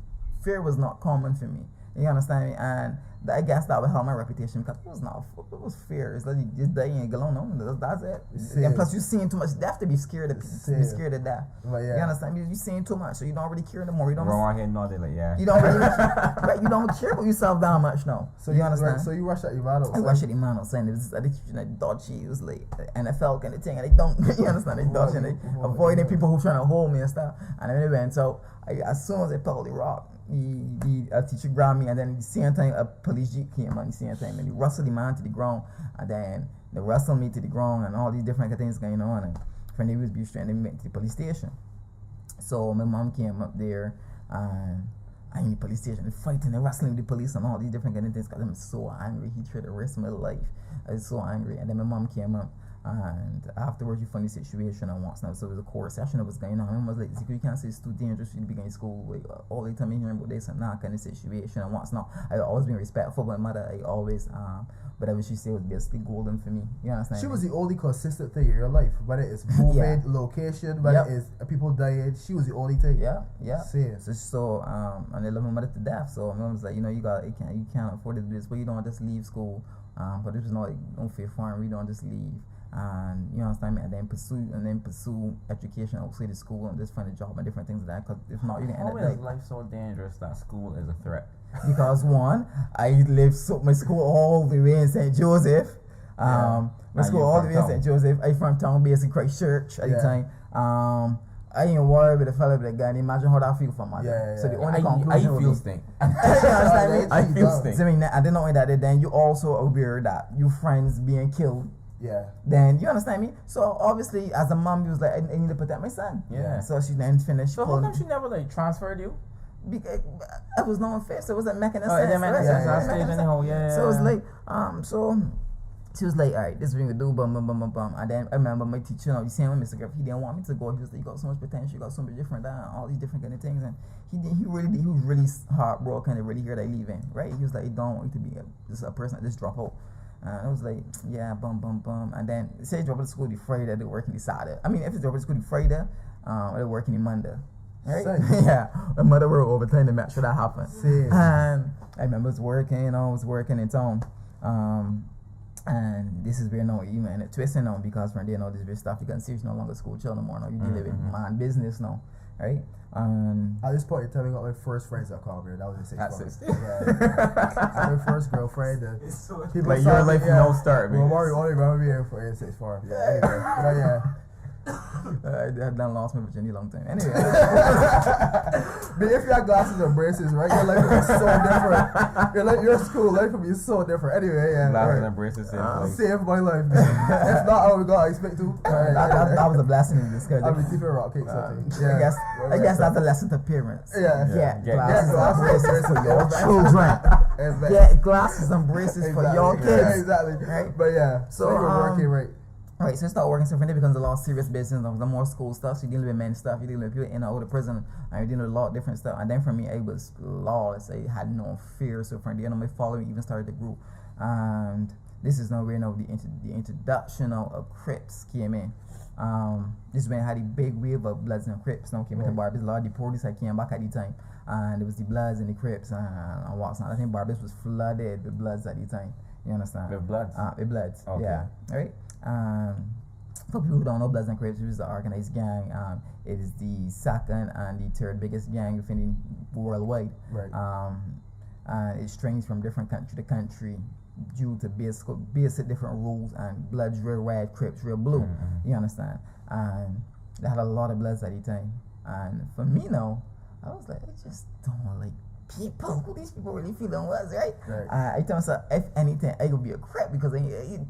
You understand me? And I guess that would help my reputation, because it was fear. It's like you just die and go on. That's it. And plus, you're seeing too much death to be scared of death. Well, you understand me? You're seeing too much, so you don't really care anymore. You don't. Wrong here, nodding like You don't really. Right, you don't care about yourself that much now. So you understand? So you rush at Ivano. I rush at Ivano, saying this is dodgy. It was like NFL kind of thing, and they don't. You understand? They dodge and they avoiding people who trying to hold me and stuff. And then they went. So as soon as they pulled the rock, the teacher grabbed me, and then the same time a police jeep came on the same time, and they wrestled the man to the ground, and then they wrestled me to the ground, and all these different things going on. And when they was being straight, they went to the police station. So my mom came up there, and I'm in the police station, fighting and wrestling with the police and all these different kind of things, because I'm so angry. He tried to risk my life. I was so angry. And then my mom came up, and afterwards you find the situation and what's not. So it was a core session that was going on. My mom was like, Zico, you can't say it's too dangerous for you to be going to school. Like, all the time you hearing about this and that kind of situation and what's not. I always been respectful of my mother. I always but what she said was basically golden for me. You understand? She was the only consistent thing in your life, whether it's movement, location, whether it's people dying. She was the only thing. Yeah. Serious. So and I love my mother to death. So my mom was like, you can't afford to do this, but you don't just leave school. But this was not like, don't feel foreign. We don't just leave. And you understand me, and then pursue education outside of school and just find a job and different things like that. Because if not, you can end up like. Life so dangerous that school is a threat? Because one, I lived my school all the way in St. Joseph. My school all the way in St. Joseph. I from town based in Christchurch at the time. I ain't worried with the fella with the gun. Imagine how that feel for my So the only conclusion I would feel be, stink. I feel stink. So I mean, I didn't know that. Then you also aware that your friends being killed. Yeah. Then you understand me. So obviously, as a mom, you was like, I need to protect my son. Yeah. So she then finished. So how come she never like transferred you? Because I was no one fair, so it wasn't making a Oh, sense. it didn't make right? sense. Yeah, I stayed anyhow. Yeah. So it was like, so she was like, all right, this is what we gonna do, bum, bum, bum, bum, bum. And then I remember my teacher, the same with Mr. Griff, he didn't want me to go. He was like, you got so much potential, you got so much different, all these different kind of things. And he was really heartbroken to really hear that leaving, right? He was like, he don't want to be just a person that just drop out. I was like, yeah, bum, bum, bum. And then say drop out of school the Friday, they're working the Saturday. I mean, if it's drop out of school the Friday, they're working the Monday. Right? Yeah, my mother worked overtime to make sure that happened. And I remember I was working in town. And this is where now even it twisting now because from there now this big stuff you can see it's no longer school chill no more now. You deal with man business now, right? At this point in time, I got my first friends that called me. That was a 16. Yeah. My first girlfriend. People like your life no start. Well, Mario only remember me for 6 4. Yeah. Anyway, but yeah. I done lost my virginity long time. Anyway, but if you have glasses and braces, right, your life will be so different. Your school life will be so different. Anyway, yeah. Glasses and braces, save my life. If not, I would go. I expect to. that was a blessing in discussion. I'll be keeping rock cakes. Yeah. I guess that's a lesson to parents. Yeah. Glasses and braces for your children. Get glasses and braces for your kids. Yeah, exactly. Right? But yeah, so you're working right. Right, so you start working so from there becomes a lot of serious business, the more school stuff, so you're dealing with men stuff, you're dealing with people in and out of prison, and you're dealing with a lot of different stuff. And then for me, it was lawless. I had no fear. So from there, my following even started to grow. And this is now where the introduction of Crips came in. This is when I had a big wave of Bloods and Crips now came into Barbados. A lot of the police that came back at the time. And it was the Bloods and the Crips and what's not. I think Barbados was flooded with Bloods at the time. You understand? With Bloods? With Bloods, okay. Yeah. Right? For people who don't know, Bloods and Crips is the organized gang. It is the second and the third biggest gang within the worldwide. Right. And it strains from different country to country due to basic different rules. And Bloods real red, Crips real blue. Mm-hmm. You understand? And they had a lot of Bloods at the time. And for me now, I was like, I just don't like people. Who these people really feeling was, right? I tell myself, if anything, I could be a Crip because I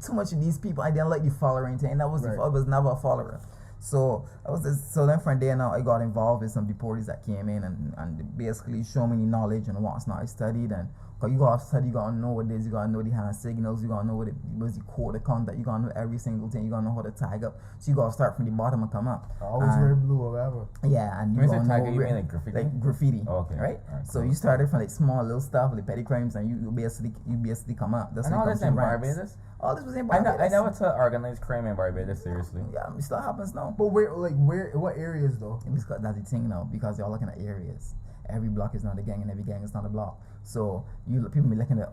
too much of these people. I didn't like the following thing. That was I was never a follower. So then from there now I got involved with some deportees that came in and basically show me the knowledge and what's not. I studied and cause you gotta study, you gotta know what it is, you gotta know the hand signals, you gotta know what was the code of conduct, you gotta know every single thing, you gotta know how to tag up. So you gotta start from the bottom and come up. Always wear blue or whatever. Yeah, and you gotta know you mean like graffiti? Like graffiti. Oh, okay. Right? So cool. you started from like small little stuff, like petty crimes, and you basically come up. That's and all this in Barbados? All this was in Barbados. I never took organized crime in Barbados seriously. Yeah, it still happens now. But what areas though? Because that's the thing now, because you're looking at areas. Every block is not a gang and every gang is not a block. So people be looking at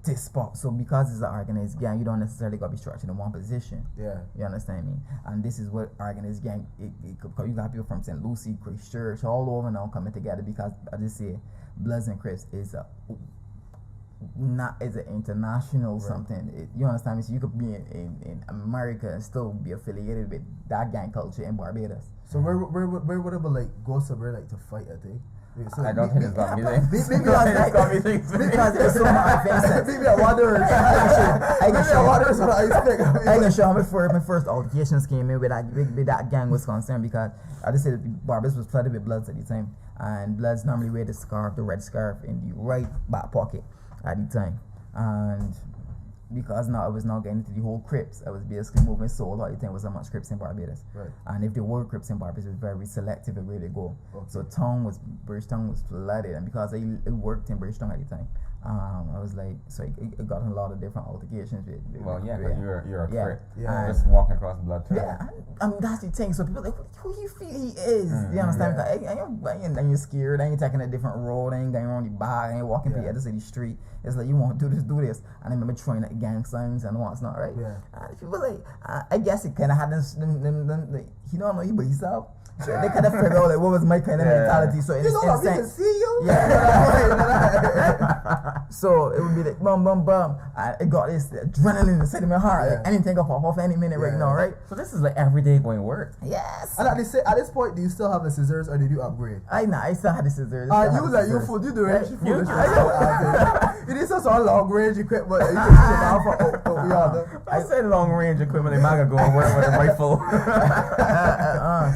this spot. So because it's an organized gang, you don't necessarily gotta be structured in one position. Yeah. You understand me? And this is what organized gang you got people from St. Lucie, Christchurch, all over now coming together because I just say Bloods and Crips is an international something. You understand me? So you could be in America and still be affiliated with that gang culture in Barbados. So where would it like go somewhere like to fight? I think. So I don't think it's got me there. Because there's so much advanced. Maybe I wonder. I can show my first altercations came in with that gang was concerned because I just said Barbados was flooded with Bloods at the time, and Bloods normally wear the red scarf in the right back pocket at the time, and because now I was not getting into the whole Crips, I was basically moving solo. All the time was so much Crips in Barbados, right. And if there were Crips in Barbados, it was very selective of where they go. Okay. So British Town was flooded, and because I worked in British Town at the time, I was like, so I got in a lot of different altercations with well, yeah, but you're a Crip, yeah, just walking across the blood trail. Yeah, I mean that's the thing. So people like, who you feel he is? You understand? Yeah. And you're scared. I ain't taking a different road. I ain't going around the bar. I ain't walking to the other side of the street. It's like you want to do this. And I remember throwing at gang signs and what's not, right? Yeah. And people like, I guess it kind of had them he don't know you by himself. So they kind of figure out like what was my kind of mentality. So you know, we can see you. Yeah. So it would be like bum bum bum. It got this adrenaline inside of my heart. Like anything can pop off any minute right now, right? So this is like every day going to work. Yes. And at this point, do you still have the scissors or did you upgrade? I still had the scissors. You do it. You need some long range equipment. You can see the alpha. I said long range equipment. They might go and work with a rifle.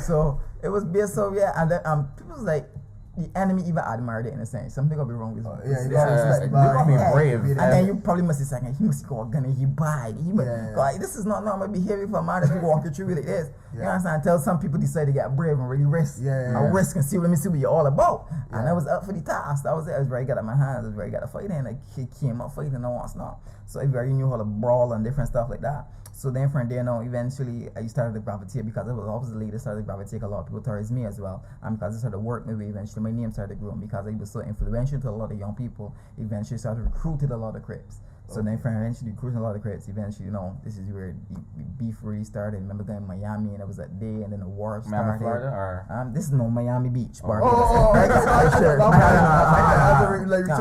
So it was based so yeah, and then people was like the enemy even admired it in a sense. Something gonna be wrong with you gotta be brave. And then you probably must say second, he must go gun and he buy. He must like this is not normal behavior for a man that people walking through like this. You understand? Until some people decide to get brave and really risk. Risk and see let me see what you're all about. And I was up for the task. That was it. I was very good at my hands. I was very good at fighting. Like he came up fighting and what's not. So I very knew how to brawl and different stuff like that. So then from there now, eventually I started to gravitate because I was obviously later started to gravitate a lot of people towards me as well. And because I started to work maybe eventually my name started growing because I was so influential to a lot of young people. Eventually started recruiting a lot of Crips. So then from eventually recruiting a lot of Crips, eventually, this is where the beef really started. I remember going to Miami and it was that day and then the war started. Miami, Florida or? This is no Miami Beach. To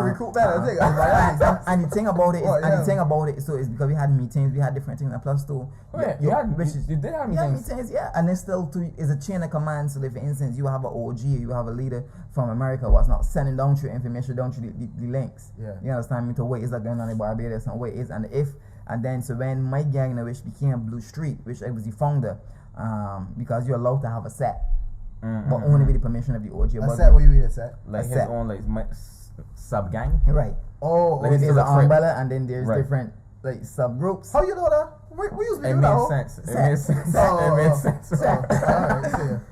recruit better. And the thing about it, so it's because we had meetings, we had different things, and plus too, you did have meetings? Yeah, and then still too is a chain of command. So, like, for instance, you have an OG, you have a leader from America was not sending down your information, down to the links. Yeah. You understand me? To what is that going on in Barbados and what is and then so when my gang, which became Blue Street, which I was the founder, because you're allowed to have a set, but only with the permission of the OG. A set? What you mean a set? Like his own like sub gang. Right. Like there's an umbrella and then there's different like subgroups. How you know that? We used to do that. It made sense.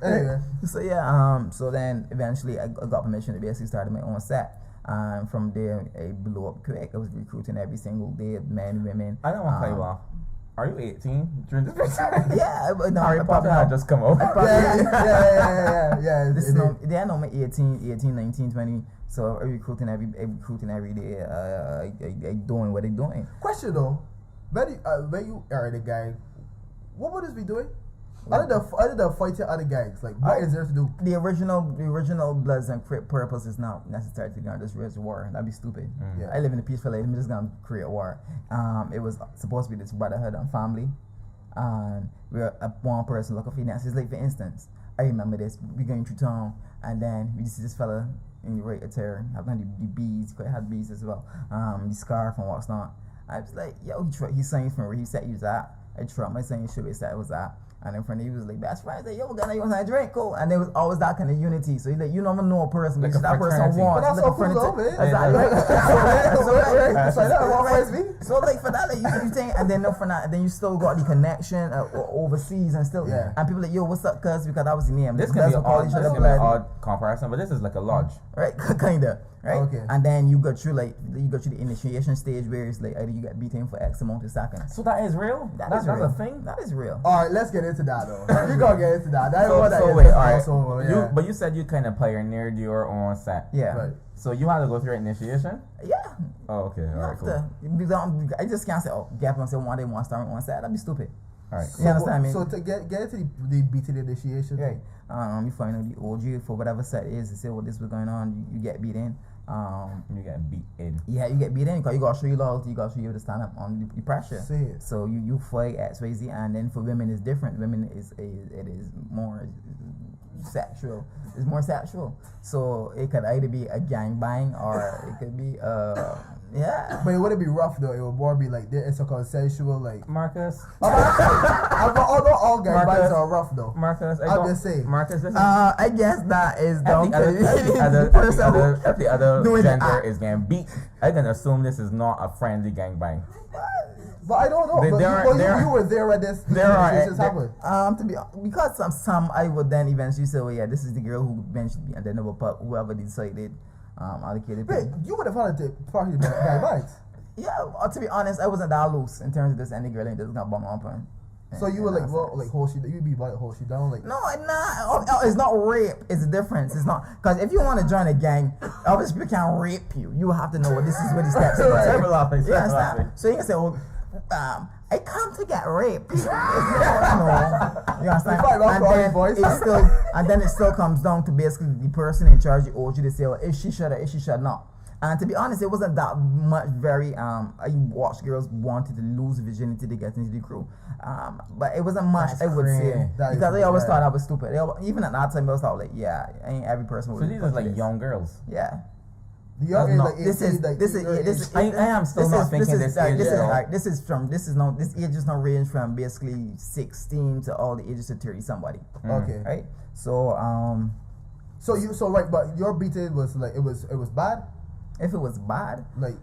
Anyway. So yeah, so then eventually I got permission to basically start my own set. And from there, I blew up quick. I was recruiting every single day, men, women. I don't want to cut you off. Are you 18 during this time? Yeah, no, Harry Potter had just come out. Yeah. They are normally 18, 19, 20. So I'm recruiting every day. I doing what they doing. Question though, when you are the gang, what would this be doing? Other than fighting other gangs, like what is there to do? The original Bloods and Crip purpose is not necessarily to go on this war. That'd be stupid. Yeah. I live in a peaceful life. I'm just gonna create a war. It was supposed to be this brotherhood and family, and we're one person local finances. Like for instance, I remember this. We going through town, and then we see this fella in the right attire, having the beads. Quite had beads as well. The scarf and what's not. I was like, yo, he sang from where he said he was at. I tried my saying should be said it was at. And then friend, he was like, best friends, like, yo, gonna you want to drink, cool. And there was always that kind of unity. So he's like, you never know a person, like because that person wants. But that's so cool, though, man. So like for that, like you think, and then for that, then you still got the connection overseas and still, and people like, yo, what's up, cuz? Because that was the name. This can be an odd comparison, but this is like a lodge, right? Kinda. Right? Okay. And then you go through the initiation stage where it's like either you get beaten for X amount of seconds. So that is real? That's real. a thing? That is real. Alright, let's get into that though. You're gonna get into that. But you said you kind of pioneered your own set. Yeah. Right. So you had to go through initiation? Yeah. Oh, okay. Alright, cool. I just can't say, gap and say one day, one star, one set. That'd be stupid. Alright. You understand me? So to get into the beating initiation. Right. You find out the OG for whatever set it is to say what this was going on, you get beat in. You get beat in. Yeah, you get beat in because you gotta show your loyalty, you gotta show you to stand up on the pressure. So you fight XYZ, and then for women it's different. Women it is more sexual. It's more sexual. So it could either be a gangbang or it could be yeah. But it wouldn't be rough though. It would more be like it's a consensual like. Marcus. Although all gangbangs are rough though. Marcus, I'm just saying. Marcus, I guess that is down to the other gender is getting beat. I can assume this is not a friendly gangbang. But I don't know. You were there when this happened. Because some I would then eventually say, well, yeah, this is the girl who benched me, and then whoever decided allocated. Wait, you would have had to party gangbangs. Yeah, to be honest, I wasn't that loose in terms of this. Any girl ain't just gonna bump up on. So you were hold she, you'd be about to hold she down like. No, it's not rape. It's a difference. It's not because if you want to join a gang, obviously people can't rape you. You have to know what this is. What the steps are. So you can say, well. I come to get raped. You understand? And then it still comes down to basically the person in charge of OG to say, well, is she should or is she should not. And to be honest, it wasn't that much very I watched girls wanted to lose virginity to get into the crew. But it wasn't much. That's I would say crazy. That because is they always weird. thought I was stupid. Even at that time, I was thought like, yeah, ain't every person. So would these put are like this. young girls. Yeah. The young age, No, like this 18, is like this is your this age. is I am still not thinking this age, this is though. like this is no this age is not range from basically 16 to all the ages of 30 somebody. Okay. Right? So right, but your beating was like it was bad, if it was bad, like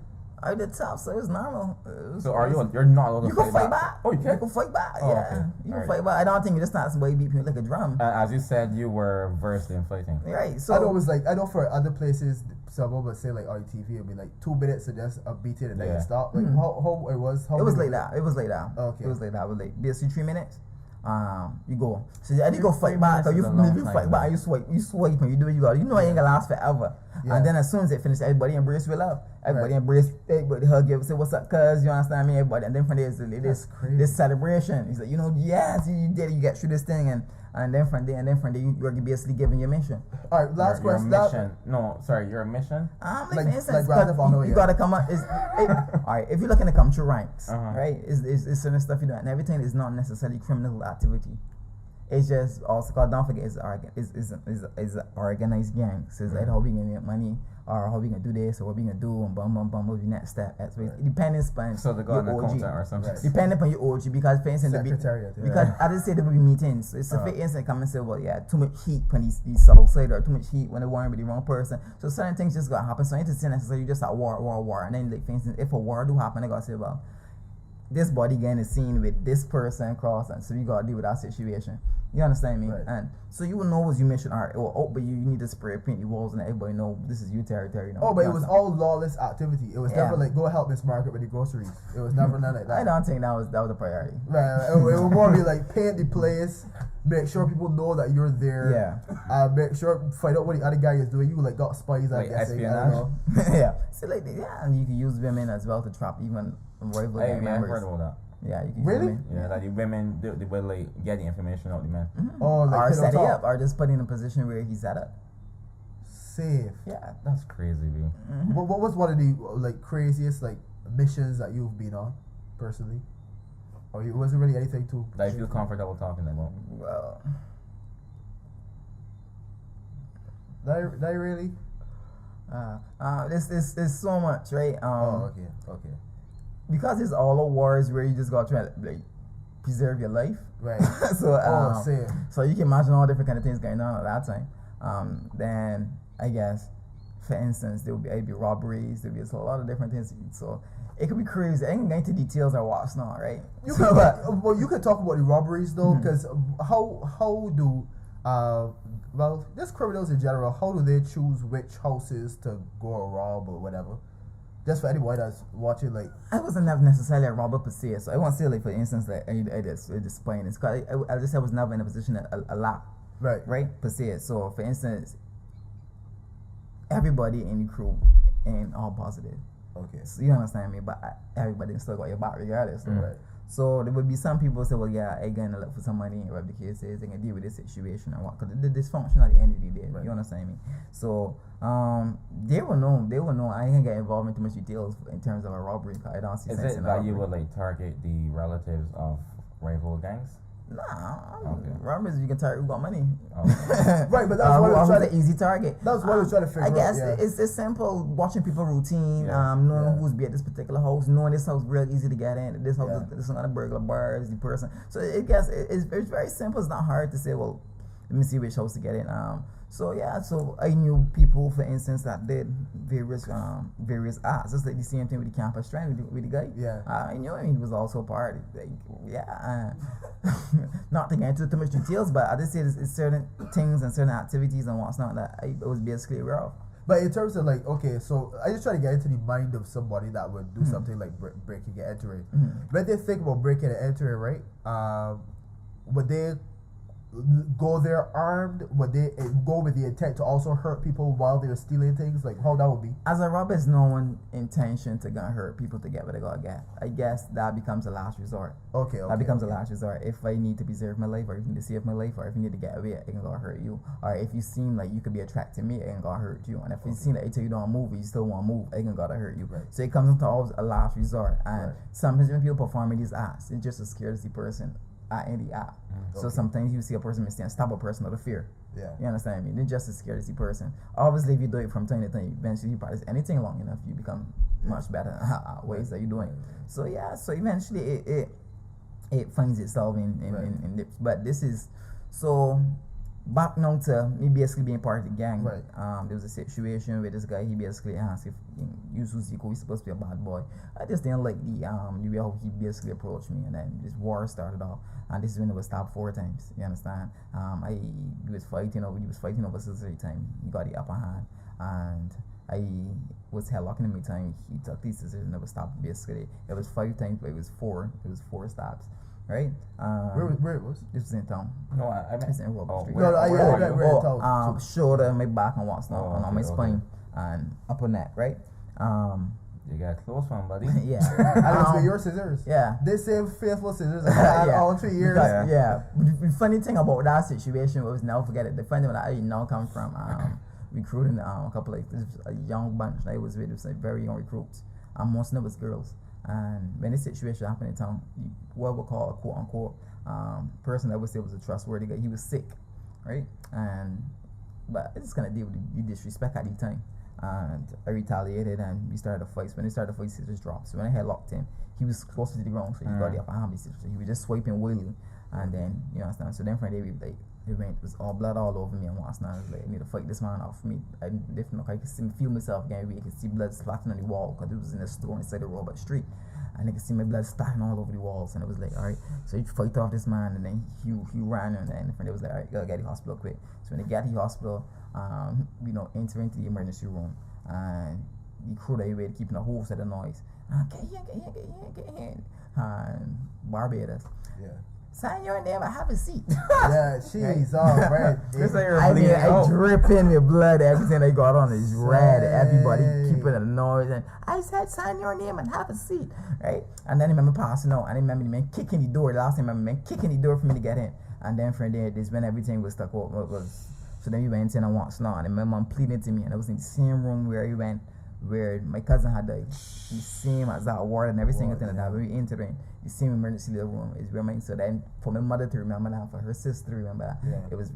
I did tough, so it was normal. So you're not allowed to You can fight back. Oh, you You can. can fight back. Oh, Yeah, okay. you can Alright. fight back. I don't think you just not somebody beat me like a drum. As you said, you were versed in fighting. Right. So I know it was like I know for other places someone would say like on TV it'd be like 2 minutes to just a beating and then Yeah. you stop. Like how it was how it was many- like that. It was like that. Okay. It was like that. It was like basically 3 minutes. You go. So I did go fight 3 back. minutes You is a long you time, fight back. man. You swipe and you do what you got. You know it ain't gonna last forever. Yeah. And then as soon as it finished, everybody embrace with love. Everybody Right. embrace. Everybody hug you. Say what's up, cuz you understand me. Everybody. And then from there, That's crazy. this celebration. He's like, yes, you did it. You get through this thing, and then from there, you're basically giving your mission. All right, last Your question. mission. No, sorry, your mission. Like, Like- for instance, like Grand Theft Auto, you yeah. gotta come up. All right, if you're looking to come through ranks, Uh-huh. right? It's certain stuff you do, and everything is not necessarily criminal activity. It's just also called. Don't forget, it's an organized gang. So it's like how we gonna make money, or how we gonna do this, or what we gonna do, and bum bum bum. What's your next step? That's what depending upon So they got an your OG. accountant or something. Right. Depending upon your OG, because for instance, Secretariat, yeah. because I just say there will be meetings. So it's a fit instance come and say, well, yeah, too much heat when these south side, or too much heat when they want with the wrong person. So certain things just gotta happen. So it's not necessarily just at war, and then like for instance, if a war do happen, I gotta say, well, this body gang is seen with this person cross, and so you gotta deal with that situation. You understand me? Right. And so you will know what's your mission. All right, but you need to spray paint your walls and everybody know this is your territory. Now. Oh, but You it was understand? all lawless activity. It was Yeah. never like go help Miss Margaret with the groceries. It was never none like that. I don't think that was a priority. Right, it would more be like paint the place, make sure people know that you're there. Yeah. Make sure find out what the other guy is doing. You like got spies, I Like guess. I espionage? don't know. Yeah. So like and you can use women as well to trap even rival Hey gang man, I've members. heard about that. Yeah, you can Really? use women. Yeah, that the women they will like get the information out the men. Oh, like Or pin on set it top. up, or just put in a position where he's set up. Safe. Yeah. That's crazy, B. What was one of the like craziest like missions that you've been on, personally? Or it wasn't really anything too. That you feel comfortable talking about. Well, That really? there's so much, right? Oh, okay. Because it's all a wars where you just got to try to like preserve your life. Right. So Same. so you can imagine all different kind of things going on at that time. Then I guess, for instance, there would be robberies. There'd be a lot of different things. So it could be crazy. I ain't going into details or what's not, right? You So, can, well, you can talk about the robberies though, Mhm. because how do well, just criminals in general, how do they choose which houses to go and rob or whatever? Just for anybody that's watching, like, I wasn't never necessarily a robber per se, so I won't say like for instance like I just explain this because I just I was never in a position a lot, right per se. So for instance, everybody in the crew ain't all positive. Okay. So you understand me, but everybody still got your back regardless. So, Right. So there would be some people say, well, yeah, I gonna look for some money, whatever the case is, they can deal with this situation or what, because the dysfunction at the end of the day. Right. You understand me? So they will know. I ain't get involved in too much details in terms of a robbery. Cause I don't see Is sense it in a that robbery. you would like target the relatives of rival gangs? Nah, Okay. robbers you can target who got money. Okay. Right, but that's what I was trying an to. easy target. That was what I was trying to figure I guess out. Yeah. it's simple. Watching people routine, Yeah. knowing Yeah. who's be at this particular house, knowing this house real easy to get in. This house, Yeah. this is not a burglar bar. Is the person. So it's very simple. It's not hard to say. Well, let me see which house to get in. So yeah, so I knew people, for instance, that did various acts. Just like the same thing with the campus strand with the guy. Yeah. I knew him. He was also part. Like, yeah. Not to get into too much details, but I just say it's certain things and certain activities and what's not that I was basically aware of. But in terms of like, okay, so I just try to get into the mind of somebody that would do something like breaking and entering. When they think about breaking and entering, right? Would they go there armed? Would they go with the intent to also hurt people while they're stealing things? Like how that would be? As a robber, it's no one intention to gonna hurt people to get what they gotta get. I guess that becomes a last resort. Okay. That becomes a last resort. If I need to preserve my life, or if you need to save my life, or if you need to get away, it can go hurt you. Or if you seem like you could be attracted to me, it can go hurt you. And if you seem like you don't move, you still want to move, it can go to hurt you. Right. So it comes into always a last resort. And Right. sometimes when people performing these acts, it's just to scare the person in the act. So sometimes you see a person mistake and stop a person out of fear. Yeah. You understand me? It's just to scare the person. Obviously, if you do it from time to time, eventually you practice anything long enough, you become much better at ways that you're doing. So yeah, so eventually it finds itself in this. But this is so back now to me basically being part of the gang. Right. There was a situation where this guy, he basically asked if you Zico, he's supposed to be a bad boy. I just didn't like the way how he basically approached me, and then this war started off. And this is when it was stopped 4 times. You understand? He was fighting over scissors time. He got the upper hand, and I was headlocking him every time. He took these scissors and it was stopped. Basically, it was 5 times, but it was 4. It was 4 stops. Right? Where it was? This was in town. No, I meant. It's in Robert Street. Where Shoulder, my back, and on my spine, and upper neck. Right? You got a close one, buddy. Yeah. And it's with your scissors. Yeah. They same faithful scissors I had all 3 years. Because, the funny thing about that situation was, never forget it. The funny thing that I didn't know come from recruiting a couple of a young bunch that I was with. It was like very young recruits. Most of them was girls. And when this situation happened in town, what we call a quote unquote person that would say was a trustworthy guy, he was sick, right? But I just kind of deal with the disrespect at the time. And I retaliated, and we started a fight. So when we started the fight, scissors dropped. So when I had locked him, he was closer to the ground, so he got the upper hand. So he was just swiping wildly, and then you understand. So then from there, it was all blood all over me, and once now I was like, I need to fight this man off me. I could feel myself getting weak. I could see blood splatting on the wall because it was in a store inside the Robert Street, and I could see my blood splatting all over the walls. And it was like, all right, so you fight off this man, and then he ran, and then from there was like, all right, you gotta get to the hospital quick. So when they got to the hospital, enter into the emergency room, and the crew that were keeping a whole set of noise. Get here. Barbados. Yeah. Sign your name and have a seat. Yeah, she's all right. I dripping with blood. Everything I got on is red. Everybody keeping a noise, and I said, sign your name and have a seat, right? And then I remember passing out, and I remember the man kicking the door. Last time I remember the man kicking the door for me to get in, and then from there, this when everything was stuck up. So then we went in and watched now, and my mom pleaded to me, and I was in the same room where he went, where my cousin had died. The same as that ward and every single thing like that. When we entered in, the same emergency little room is where my, so then for my mother to remember that, for her sister to remember that, it was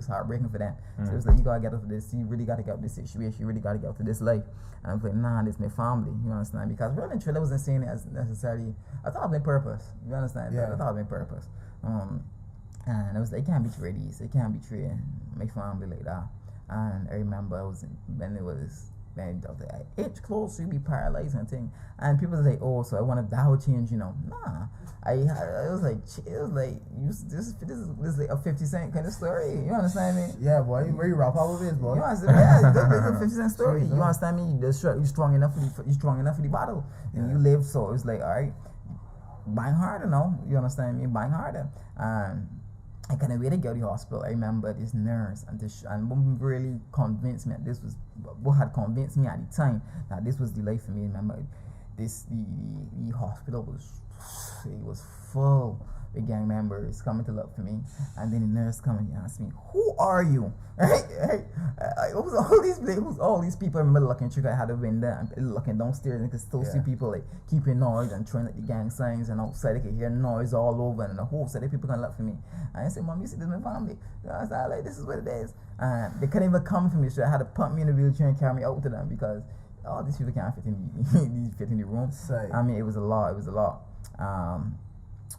heartbreaking for them. So it was like, you gotta get out of this, you really gotta get out of this situation, you really gotta get out of this life. And I'm like, nah, this is my family, you understand? Because running trail, I wasn't saying it as necessarily, I thought it was my purpose, you understand? I thought it was my purpose. And I was like, I can't betray these, I can't betray my family like that. And I remember I was it's close to be paralyzed and thing, and people was like, oh, so I want to Dow change, Nah, it was like this is like a 50 Cent kind of story. You understand me? Yeah, boy, where you rap all of this, boy. You understand? Yeah, this is a 50 Cent story. You understand me? You're strong enough for the battle, and you live. So it was like, all right, bang harder now. You understand me? Bang harder. I kind of waited to go to the hospital. I remember this nurse and what really convinced me that what had convinced me at the time that this was the life for me. I remember the hospital was full with gang members coming to look for me, and then the nurse coming and asked me, "Who are you?" Right? It was all these people. I remember looking through. I had a window and looking downstairs, and I could still see people like keeping noise and throwing like the gang signs, and outside I could hear noise all over, and the whole set of people gonna look for me. And I said, "Mom, you see, this is my family." I was like, "This is what it is." And they couldn't even come for me, so I had to pump me in a wheelchair and carry me out to them because all these people can't fit in the room. I mean, it was a lot.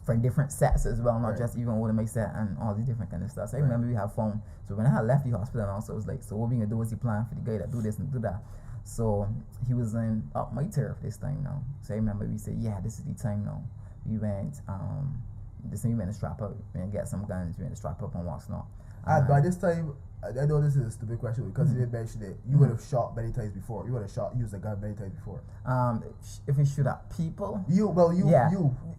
For different sets as well, not just even with my set and all these different kind of stuff. So I remember we had fun. So when I had left the hospital, also it was like, so what we gonna do? What's the plan for the guy that do this and do that? So he was in up my turf this time now. So I remember we said, yeah, this is the time now. We went this time we went to strap up and get some guns. We went to strap up and what's not. By this time, I know this is a stupid question because you didn't mention it. You would have shot many times before. You would have used a gun many times before. If we shoot at people, You.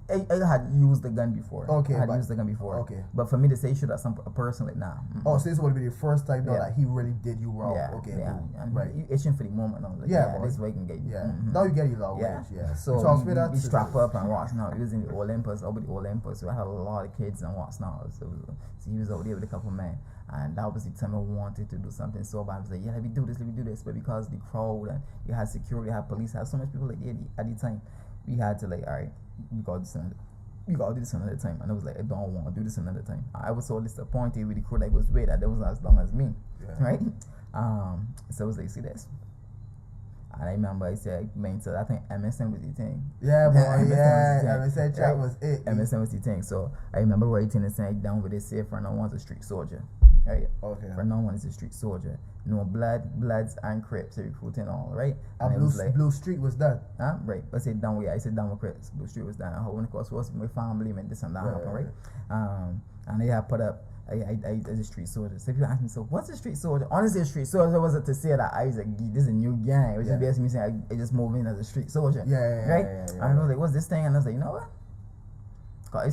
I had used the gun before. Okay, I had used the gun before. Okay. But for me to say shoot at a person, like, nah. Oh, so this would be the first time Yeah. that he really did you wrong. Yeah, Okay, yeah. cool. And Right. you itching for the moment now. Like, Yeah, boy. this way can get you. Yeah. Now you get it long Yeah. ways. Yeah. So Talk to me we that. strap up and watch now. He was in the Olympus, over the Olympus. So I had a lot of kids and what's now. So he was over there with a couple of men. And that was the time I wanted to do something so bad. I was like, yeah, let me do this. But because the crowd and you had security, you had police, you had so much people like at the time, we had to like, all right, we got to do this another time. And I was like, I don't want to do this another time. I was so disappointed with the crew that was with that was as long as me, right? So I was like, see this. And I remember I said, man, so I think MSN was the thing. Yeah, boy, MSN MSN chat was it. MSN was the thing. So I remember writing and saying, down with this, say, for no one's a street soldier. Right? Okay. For no one is a street soldier. No bloods and Crips recruiting all, right? And And it was like, Blue Street was done. right. I said down with Crips. Blue Street was down. How when of course was my family and this and that happened, right? And they had put up I as a street soldier. So people ask me, so what's a street soldier? Honestly, a street soldier wasn't to say that I was like, this is a new gang. It was just basically me saying I just moved in as a street soldier. Right? And I was like, what's this thing? And I was like, you know what? I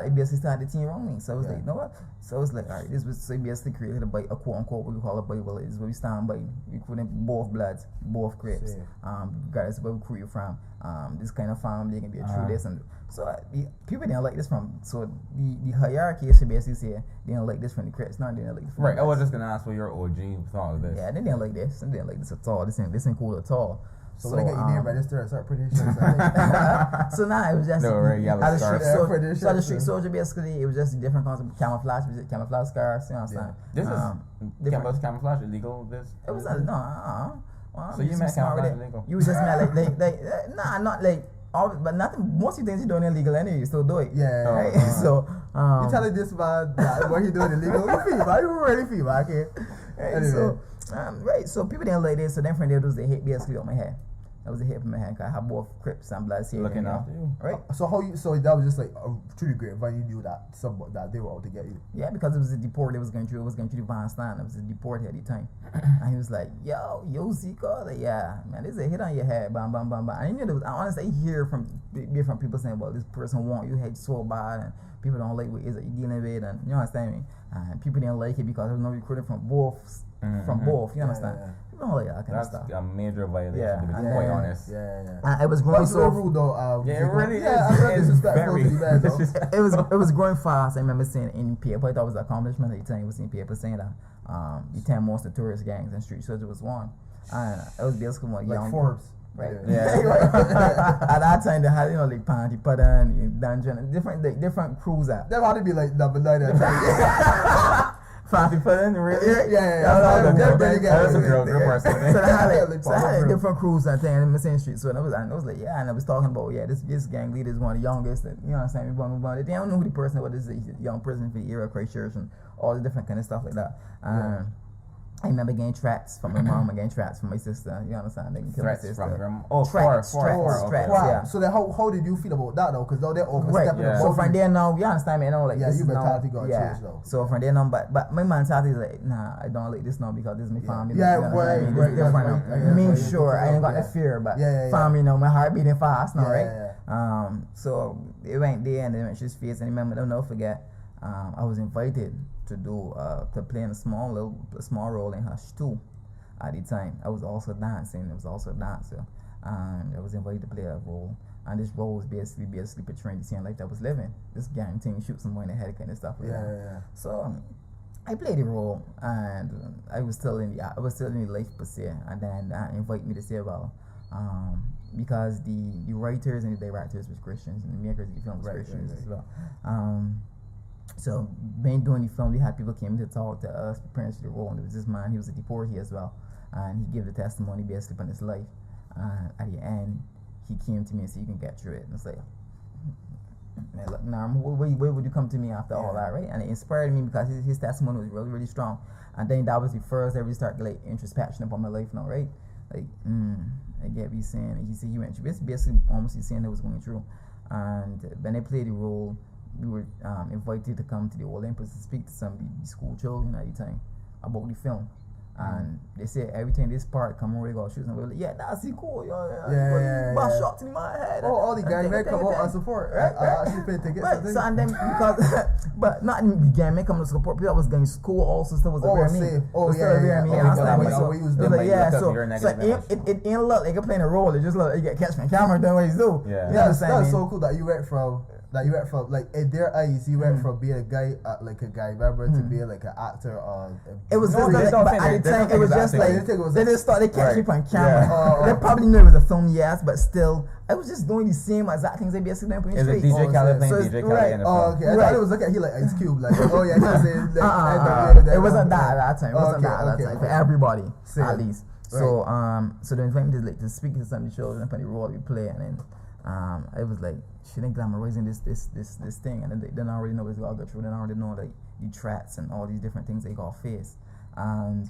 basically still had the team around me. So I was like, you know what? So I was like, all right, this was so basically created a quote unquote what we call a Bible. This is where we stand by. We put in both bloods, both Crips. Regardless of where we crew you from. This kind of family can be a true this and so people didn't like this from the hierarchy should basically say they didn't like this from the Crips. No, they didn't like this from Right, the I was just gonna ask what your OG thought of this. Yeah, they didn't like this. They didn't like this at all. This ain't cool at all. So when they get your name registered and start printing shit. So now it was just as a street soldier basically. It was just a different concept of camouflage scars. You know what I'm saying? Was camouflage illegal? This it was no. Well, so you meant camouflage illegal? You just meant like nah, not like all, but nothing. Most of the things you doing illegal anyway. You still do it. Yeah. Right? So you telling this man that what he doing illegal? You feel, man? You ready for, man? Okay. Anyway. So right. So people didn't like this. So then from there was the hit basically on my head. That was a hit from my hand. Cause I have both Crips and Bloods here. Looking after you, right? So that was just like a truly great when you knew that that they were out to get you. Yeah, because it was a deport that was going through. It was going through the Van Stan. It was a deport at the time, and he was like, "Yo, Zico, like, yeah, man, this is a hit on your head, bam, bam, bam, bam." And I knew there was. Honestly, I hear from different people saying, "Well, this person want your head so bad, and people don't like what is it you dealing with," and you understand me. And people didn't like it because there was no recruiting from both. From both, you understand? People don't like that kind of stuff. That's a major violation, to be and quite honest. It was growing so rude though. It really is. It's very. It was growing fast. I remember seeing in the paper. I thought it was an accomplishment at the time. It was in the paper saying that the 10 most notorious gangs and street soldier was one. And it was basically one like young Forbes. Right. Yeah. At that time they had like Panty Padan, Dungeon, and different crews out. Them had to be like number 9 at Panty Padan, really? Yeah. That's a girl person. So I had different crews and things in the same street. So I was like, yeah, and I was talking about this gang leader is one of the youngest. And, you know what I'm saying? They don't know who the person was. This is a young person for the era, Christchurch, and all the different kind of stuff like that. I remember getting threats from my mom and getting threats from my sister. You understand? They can kill my sister. From your threats. Yeah. So then, how did you feel about that though? Because now they're overstepping. Right. So from there now, you understand me? Like yeah, this you mentality got changed though. So from there now, but my mentality is like, nah, I don't like this now because this is my family. Yeah, right. Sure, I ain't got the fear, but family, my heart beating fast now, right? So it went there and then went to his face, and I remember, I'll never forget. I was invited to play in a small role in Hush 2 at the time. I was also dancing. I was also a dancer, and I was invited to play that role. And this role was basically portraying the same life that I was living. This gang thing, shoot someone in the head, kind of stuff like that. So I played the role, and I was still in the life per se. And then invited me to say, well, because the writers and the directors was Christians, and the makers of the film was Christians as well. So, when doing the film, we had people came to talk to us, preparing for the role, and there was this man, he was a deportee as well, and he gave the testimony basically on his life. And at the end, he came to me and said, "You can get through it." And it's like, man, look, Norm, why would you come to me after all that, right? And it inspired me because his testimony was really, really strong. And then that was the first I really started like introspection upon my life now, right? Like, I get what he's saying. And he said he went through, basically almost he's saying that was going through. And when I played the role, we were invited to come to the Olympus to speak to some of the school children at the time about the film. And they say everything this part come on, we go shoot, and we're like, yeah, that's cool, bust shots in my head. Oh, all the gang men come out and support. I actually pay tickets. Right, so and then because, but not in the gang men come to support. People was going to school also still was aware of me. It ain't look like you're playing a role. It just look like you get catch my camera doing what you do. Yeah, that's so cool that you went from. Like you went from like in their eyes, you went from being a guy like a guy member to being like an actor on. It was just like, but at the time it was just like they just started catching me on camera. Yeah. They probably knew it was a film, yes, but still, I was just doing the same exact things they be sitting playing straight. Is it DJ Khaled playing DJ Khaled in the film? Oh, okay. I thought it was like he like Ice Cube, like oh yeah, he was saying like, it wasn't that at that time. It wasn't that at that time for everybody at least. So so they invited me to speak to some of the children and play the role we play, and then it was like she didn't glamorizing this thing, and then they don't already know what's gonna go through. They don't already know like the threats and all these different things they gonna face, and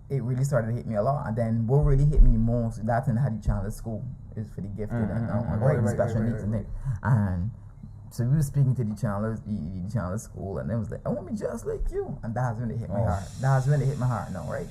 it really started to hit me a lot. And then what really hit me the most, that thing I had the channel at school is for the gifted and special needs and things. And so we were speaking to the channel at school, and it was like, I want to be just like you, and that's when it hit my heart. That's when it hit my heart, now, right?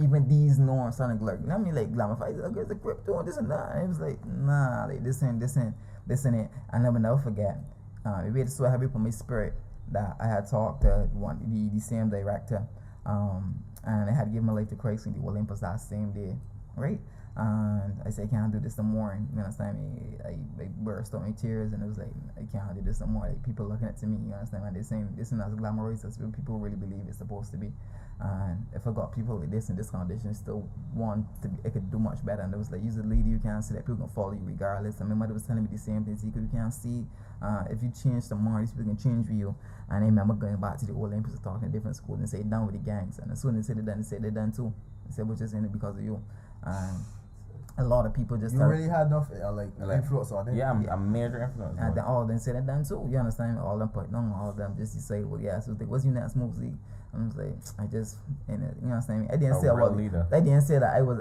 Even these norms sounded like, I mean, like glamify, okay, it's a crypto and this and that. And it was like, nah, like this ain't it. And I will never forget. It made it so heavy upon my spirit that I had talked to the same director, and I had given my life to Christ in the Olympus that same day, right? And I said, I can't do this no more. And you understand me? I burst out my tears, and it was like, I can't do this no more. Like people looking at me, you understand? And they're saying this is not as glamorous as people really believe it's supposed to be. And if I got people like this in this condition still want to be, it could do much better. And it was like, you're a leader, you can't see that people can follow you regardless. And my mother was telling me the same thing, Zico, you can't see if you change tomorrow, these people can change for you. And I remember going back to the Olympus and talking to different schools and say, done with the gangs. And as soon as they said they're done, they said they're done too. They said, we're just in it because of you. And a lot of people just really had enough influence on it. Yeah, a major influence. And then all of them said and done too. You understand? All of them put on all of them just to say, well, yeah. So they, what's your next move, Z? I was like, I just, you know what I'm saying? I didn't say I didn't say that I was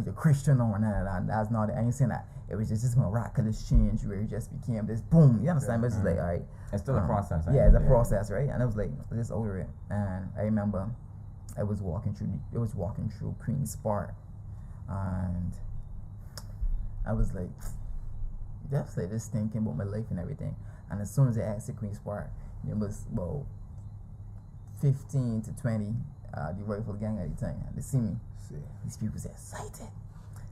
a Christian or none. That's not it. I ain't saying that. It was just miraculous change where it just became this boom. You understand? But it's just like, all right. It's still a process. Yeah, it's a process, right? And I was like, just over it. And I remember I was walking through Queen's Park, and I was like, just thinking about my life and everything. And as soon as I asked the Queen's Park, it was 15 to 20 the rifle gang at the time, and they see me. These people was excited.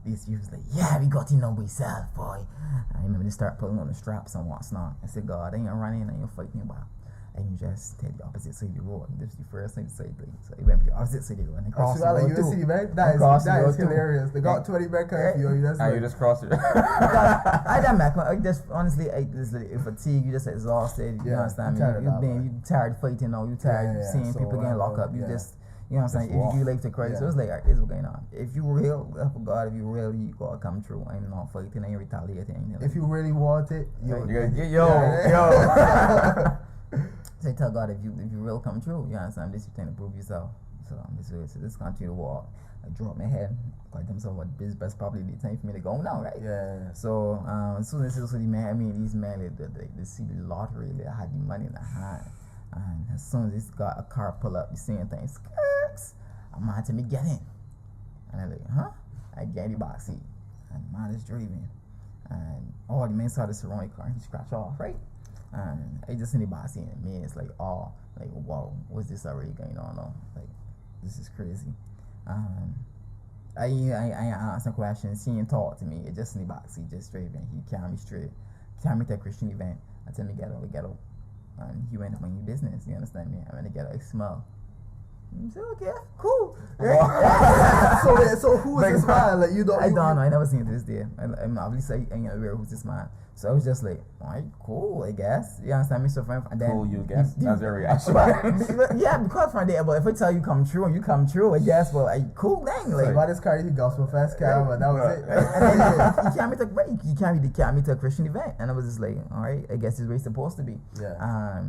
These people was like, yeah, we got to know myself, boy. I remember they start pulling on the straps and what's not. I said, God, I ain't running, I ain't fighting about. And you just take the opposite side of the road. This is the first thing to say, please. So he went to the opposite side of the road and crossed the road too. City, man. That is hilarious. They got 20 back curfew. You just crossed it. I done back. Honestly, fatigue. You just exhausted. You understand me? You tired fighting now. You tired seeing people getting locked up. You just, you know what I'm saying? If you like to cry, so it's like, alright, this is what's going on. If you real, for God, if you really, you gotta come through. I'm not fighting. I ain't retaliating. If you really want it, yo. So tell God if you real come true, you understand, this you trying to prove yourself. So this continue to walk. I drop my head, quite them somewhat this best probably the time for me to go now, right? Yeah. So as soon as these men they see the lottery, they had the money in their hand. And as soon as this got a car pull up, the same thing, skirts, I'm on to me get in. And I'm like, huh? I get in the box seat. And man is driving. And all the men saw the surrounding car, he scratched off, right? And I just in the box seeing me, it's like, oh, like, whoa, what's this already going on? Like, this is crazy. I asked some questions, he didn't talk to me. It just in the box seat, just driving. He carried me straight, carried me to a Christian event. I tell me, get out. And he went up on your business, you understand me? I went to get a smell. I said, okay, cool. So who is this man? Like, you don't. I don't know. I never seen it to this day. I'm obviously I ain't aware who's this man. So I was just like, alright, cool, I guess. You understand me? So from and then cool, you guess. That's your reaction. Yeah, because from there, but if I tell you come true and you come true, I guess. Well, cool, dang. Like, about this car, he gospel fast car, but that was it. And then he carried me to a Christian event, and I was just like, alright, I guess this is where it's supposed to be. Yeah.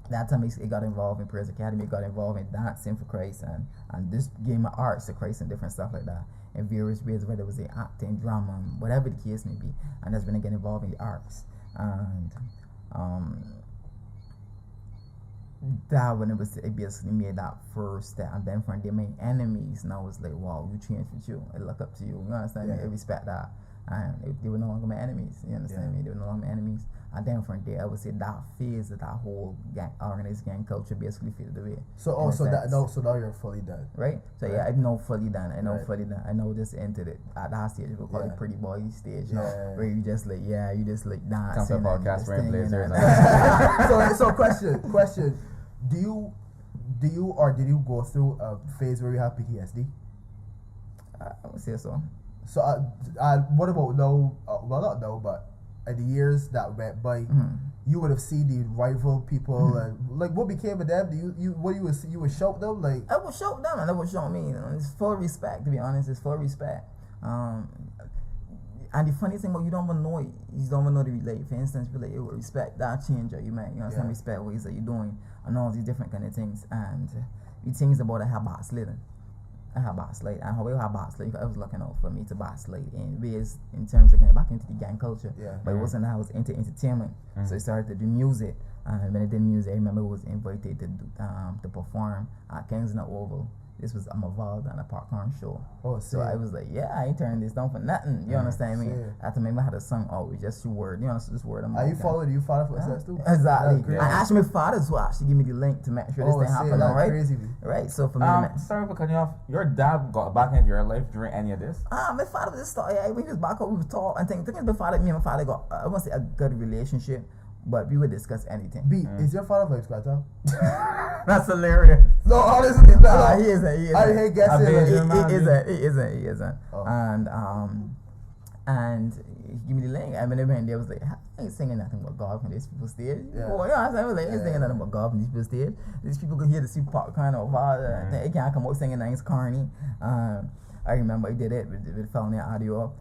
That time it got involved in Praise Academy, it got involved in dancing for Christ and this game of arts to Christ and different stuff like that. In various ways, whether it was the acting, drama, whatever the case may be. And that's when I get involved in the arts. And that when it basically made that first step, and then from there my enemies, and I was like, wow, you changed with you. I look up to you. You understand me? I respect that. And they were no longer my enemies. You understand me? They were no longer my enemies. And then from there, I would say that phase of that whole organized gang culture basically faded away. So also so now you're fully done, right? So yeah, I know fully done. I know fully done. I know just entered it at that stage. We call it pretty boy stage, where you just like you just like dancing. Come to podcast wearing blazers. So question: Do you or did you go through a phase where you have PTSD? I would say so. So what about now? Well, not now, but in the years that went by, you would have seen the rival people and like what became of them? You would shout them like? I would shout them and they would show me. It's full respect, to be honest. It's full respect. And the funny thing about you don't even know it. You don't even know the like. For instance, be like, yo, respect that change that you make. You know, some respect ways that you're doing and all these different kind of things. And the things about I have backsliding. And how I backslid. I was looking out for me to backslid in ways in terms of getting back into the gang culture. But it wasn't that I was into entertainment. So I started to do music. And when I did music, I remember I was invited to perform at Kingston Oval. This was I'm involved in a popcorn show. So I was like, I ain't turning this down for nothing. You understand me? After maybe I had a song with just two words. You know, this word. You follow footsteps too? Exactly. I actually my father to actually give me the link to make sure this thing happen. Right? Crazy. Right. So for me, sorry for cutting you off. Your dad got back into your life during any of this? My father was just when he was back up, we would talk and things. Me and my father got I won't say a good relationship. But we would discuss anything. Is your father Vibes Cartel? That's hilarious. No, honestly, no. He isn't. I hate guessing. He isn't. And he gave me the link. I mean, every day I was like, I ain't singing nothing but God from these people stage. Well, you know what I'm saying? I was like, I ain't singing nothing but God from these people stage. These people could hear the super popcorn or they can't come out singing things corny. I remember I did it with Felony Audio.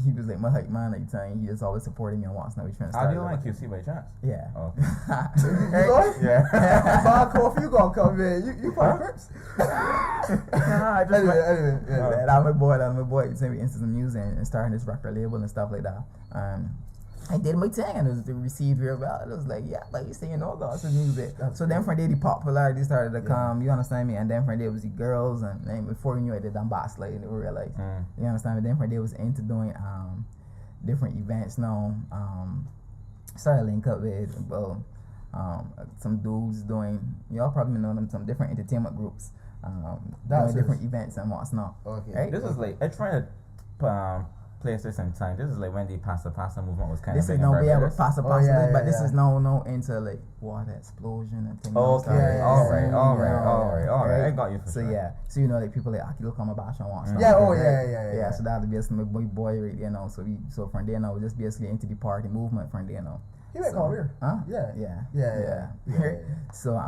He was like my hype man at the time. He just always supported me on what's now. We trying to start. Audio like QC by chance? Yeah. Okay. You going? Yeah. Bob Coffee, you gonna come in? You part Crips? Anyway. That's my boy. He sent me into some music and starting this record label and stuff like that. I did my thing and it was received real well. It was like, like you say, God's music. So then from there the popularity started to come, you understand me? And then from there was the girls and before you knew it, they done backsliding, they realized. You understand me? Then from there was into doing different events now. Started link up with some dudes doing, y'all probably know them, some different entertainment groups. Doing different events and what's not. Okay. Right? This is like I trying to place this in time. This is like when the pasta movement was kind of. This is no way I would pasta, but this is no into like water explosion and things. Okay, all right. I got you for sure. So like people like Akilo Kamabash and what's not. Yeah. So that would be my boy right there now. So from there now we're just basically into the party movement from there now. He might come here. Huh? Yeah. So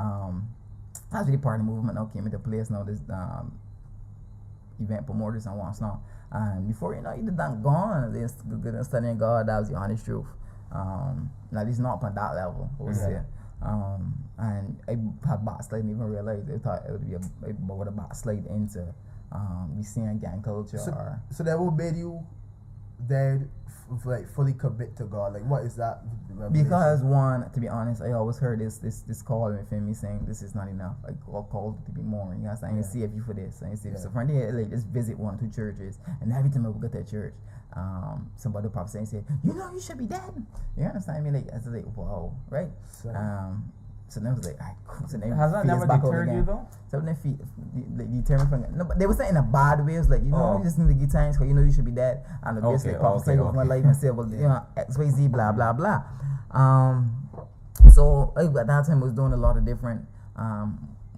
that's really party movement now came into place now. This event promoters and what's not. And before you know, you done gone. They're good and studying God. That was the honest truth. Now he's not on that level. And I had backslide and even realized I thought it would be a backslide into we seeing gang culture. So that what made you then like fully commit to God? Like what is that? Because one, to be honest, I always heard this call within me saying this is not enough. Like God called to be more. You know, I ain't save you for this. I ain't save you. So from there, like just visit 1 or 2 churches, and every time I would go to a church, somebody would probably say, you should be dead. You understand me? Like I was like, wow, right? So then I was like, alright, cool. So then has that never deterred you though? So then determined from no, but they were saying in a bad way. It was like, you just need to get times because you should be dead. And basically conversate with my life and say, well, XYZ, blah blah blah. So at that time I was doing a lot of different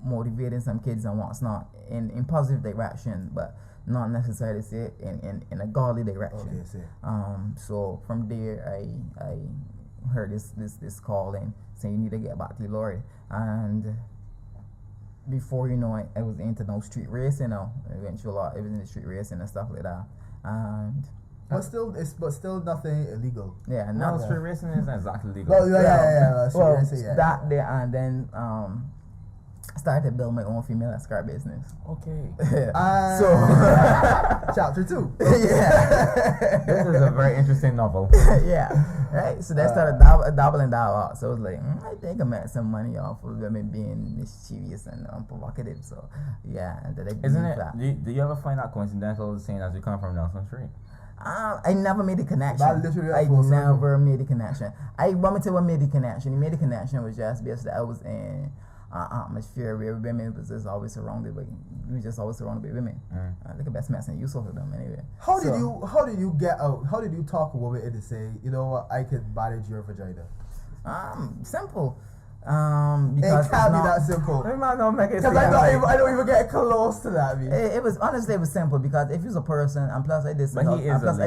motivating some kids and what's not in positive direction, but not necessarily say in a godly direction. So from there I heard this calling saying you need to get back to the Lord, and before you know it, I was into no street racing now. Eventually, I was in the street racing and stuff like that, and but still nothing illegal. Yeah, no, street racing isn't exactly legal. Well, that there, and then started to build my own female escort business. Okay. So chapter 2. Yeah. This is a very interesting novel. Yeah. Right. So they started dabbling out. So it was like, I think I made some money off of women being mischievous and provocative. So yeah, Isn't it? Do you ever find that coincidental saying as you come from Nelson Street? I never made the connection. That literally I full circle. never made the connection. I want me to what made the connection. The made the connection was just basically I was in atmosphere where women was just always surrounded by we were just always surrounded by women. Like the best medicine useful for them anyway. How did you get out? How did you talk a woman into say, you know what, I could manage your vagina? Simple. It Because can't be that simple. Because I don't even get close to that. It was honestly it was simple because if he was a person and plus I did psychology and plus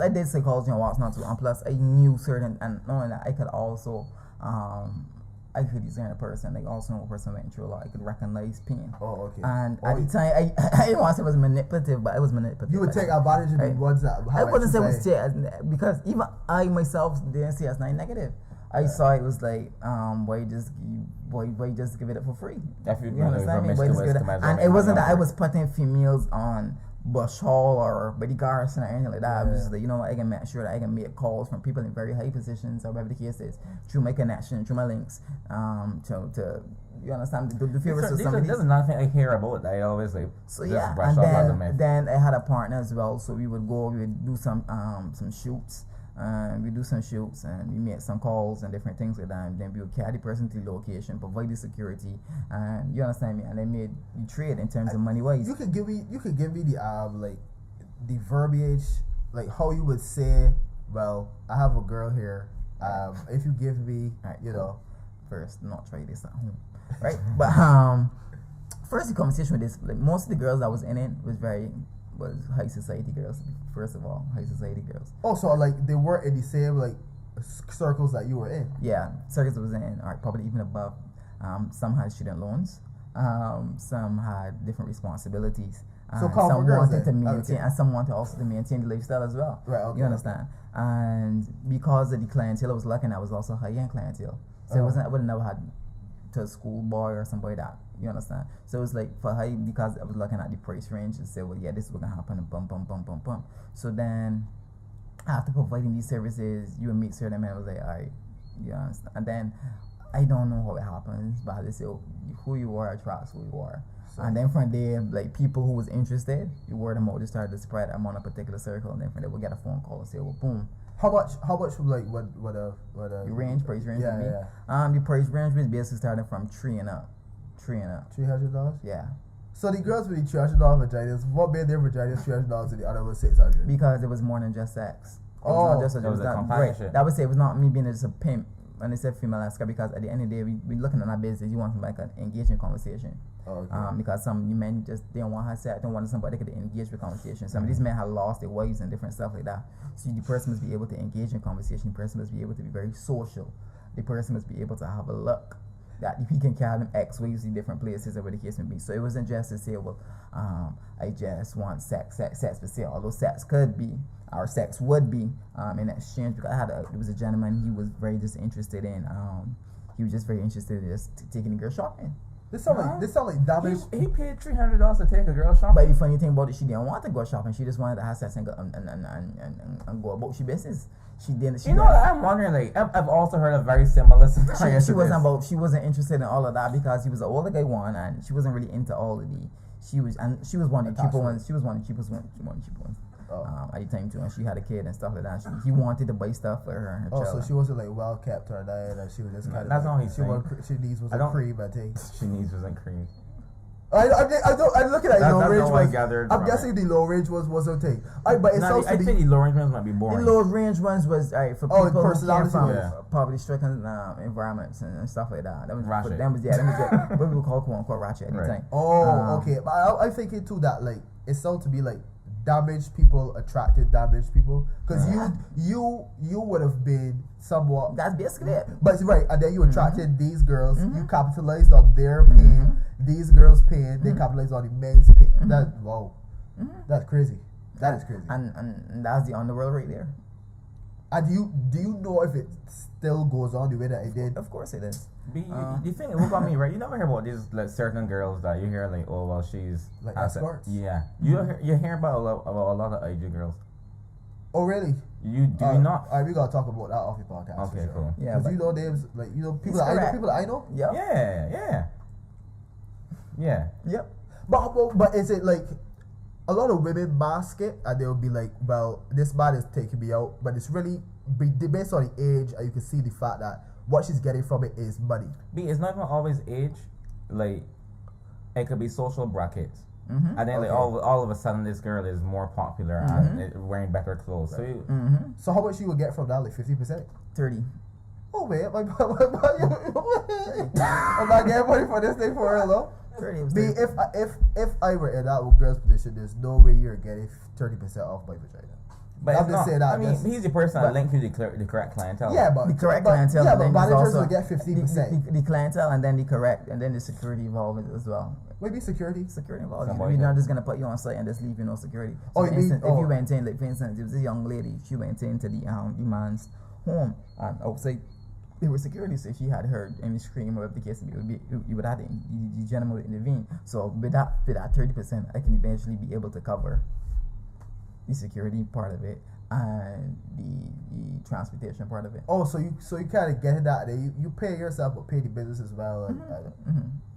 I did psychology and what's not too and plus I knew certain and knowing that I could also I could discern a person, like also know a person went through a lot. I could recognize pain. Oh, okay. And at the time, I didn't want to say it was manipulative, but it was manipulative. You would take advantage of the ones that. I wouldn't say it was because even I myself didn't see it as not negative. I saw it was like, why just give it up for free? You understand me? And it wasn't that I was putting females on Bush Hall or Betty Garrison or anything like that. I was just like, you know, I can make sure that I can make calls from people in very high positions or whatever the case is through my connection, through my links, to you understand the favors of somebody. There's nothing I hear about that I always like. So yeah, and then I had a partner as well. So we would do some shoots. We do some shoots and we make some calls and different things like that. And then we would carry the person to the location, provide the security, and you understand me. And they made the trade in terms of money wise. You could give me the like the verbiage, like how you would say, well, I have a girl here. If you give me, right, you know, first not try this at home, right? But first the conversation with this, like most of the girls that was in it was high society girls. First of all, high society girls. Oh, so like they were in the same like circles that you were in. Yeah, circles I was in, or probably even above. Some had student loans. Some had different responsibilities. So some wanted to maintain, okay. And some wanted also to maintain the lifestyle as well. Right. Okay. You understand? And because of the clientele I was looking at was also high-end clientele. So it wasn't. I would have never had to a school boy or somebody that. You understand? So it was like for high because I was looking at the price range and say, well, yeah, this is what's gonna happen, and bum. So then after providing these services, you would meet certain men. I was like, all right, you understand? And then I don't know how it happens, but they say who you are attracts who you are. So, and then from there, like people who was interested, the word of mouth just started to spread. I'm on a particular circle, and then from there we'll get a phone call and say, well, boom. How much like what the price range would be? Yeah. The price range was basically starting from $3 and up. $300? Yeah. So the girls with the $300 vaginas, what made their vaginas $300 and the other was $600? Because it was more than just sex. It was not companionship. That would say it was not me being just a pimp when they said female escort, because at the end of the day we looking at our business, you want to make an engaging conversation. Okay. Because some men just they don't want her sex, don't want somebody that could engage with conversation. Some of these men have lost their wives and different stuff like that. So the person must be able to engage in conversation. The person must be able to be very social. The person must be able to have a look that he can carry them X ways in different places or whatever the case may be. So it wasn't just to say, well, I just want sex for sale. Although sex could be, or sex would be, in exchange. Because there was a gentleman, he was very just interested in, he was just very interested in just taking a girl shopping. This sound like damage. He paid $300 to take a girl shopping. But the funny thing about it, she didn't want to go shopping. She just wanted to have sex and go about she business. She didn't. You know, I'm wondering. Like, I've also heard a very similar scenario. She wasn't interested in all of that because he was an older guy one, and she wasn't really into all of the. She was one of the cheaper ones. She was one of the cheapest ones. At the time too, and she had a kid and stuff like that. He wanted to buy stuff for her. So she wasn't like well kept or that, and she was just kind of. That's like, all he's saying. She needs was a cream, I think. She needs was a cream. I look at that low range ones. I'm guessing the low range was okay. But it's also I think the low range ones might be boring. The low range ones was for people who came from poverty-stricken environments and stuff like that. That was ratchet. For them was what we would call quote unquote ratchet at the time. Okay. But I'm thinking too that like it sounds to be like damaged people attracted damaged people, because you would have been somewhat. That's basically it. But right, and then you attracted these girls. You capitalized on their pain. These girls' pain. They capitalized on the men's pain. That's crazy. That is crazy. And that's the underworld right there. Do you know if it still goes on the way that it did? Of course it is. The thing what got me right, you never hear about these like certain girls that you hear like, oh well, she's Like escorts? Yeah, you hear about a lot of IG girls. Oh really? You not? Alright, we gotta talk about that off the podcast. Okay, for sure. cool. Yeah, Because but you know names like people that I know. Yep. Yeah. Yep. But is it like a lot of women basket and they'll be like, well, this man is taking me out, but it's really based on the age, and you can see the fact that what she's getting from it is money. It's not even always age. Like, it could be social brackets. Mm-hmm. And then like all of a sudden this girl is more popular and wearing better clothes. So So how much you would get from that? Like 50%? 30. Oh man, I'm not getting money for this thing for real though. 30 was Me, 30. if I were in that girl's position, there's no way you're getting 30% off my vagina. but I'm it's just not, saying that. I mean, he's the person that linked you to the correct clientele. Yeah, but The correct clientele. Yeah, and but then there's managers also will get 15%. the clientele, and then the security involved as well. Maybe security. Security involved. Somebody We're not just gonna put you on site and just leave you no security. So Oh, for you mean- instance, if oh. you went in, like for instance, there was a young lady. She went into the man's home, and outside there was security. So if she had heard any scream or if the case, you would have the gentleman would intervene. So with that 30%, I can eventually be able to cover the security part of it and the transportation part of it. Oh, so you kind of get that. You pay yourself, but pay the business as well. And,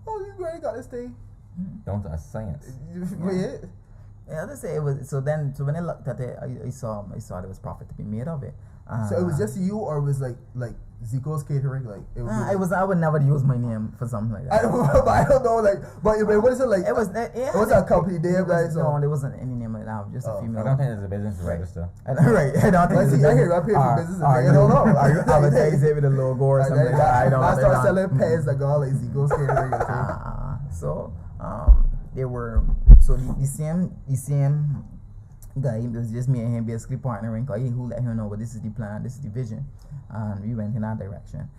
oh, you already got this thing. Down to a science. Yeah. Yeah, they say it was. So when I looked at it, I saw there was profit to be made of it. So it was just you, or it was like Zico's catering, like it was. I would never use my name for something like that. I don't know, like, but what is it like? It was It was a company name, right? So No, there wasn't any name like that. Just a I female. don't think there's a business to register. Right. I don't think. I it's see. a I hear I pay for business. I don't know. Are you advertising it with a logo or something like that? I don't. I start selling don't. pens that go like Zico's catering. So they were the same guy. It was just me and him basically partnering. Cause who let him know, but this is the plan, this is the vision, and we went in that direction.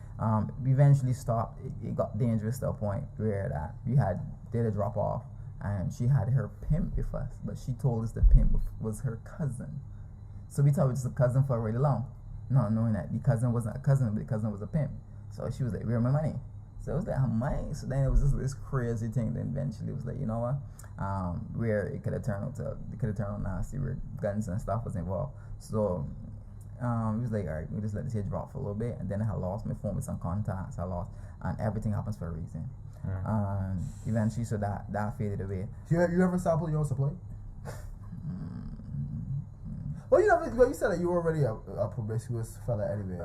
We eventually stopped. It got dangerous to a point where that we did a drop off, and she had her pimp with us, but she told us the pimp was her cousin. So we thought it was just a cousin for really long, not knowing that the cousin wasn't a cousin, but the cousin was a pimp. So she was like, "Where my money?" So it was like, "How money?" So then it was just this crazy thing. Then eventually it was like, you know what? Where it could have turned out nasty, where guns and stuff was involved. So it was like, all right, we just let this head drop for a little bit, and then I lost my phone with some contacts. And everything happens for a reason. And eventually, so that faded away. You ever sample your own supply? Well, you said that you were already a promiscuous fella anyway.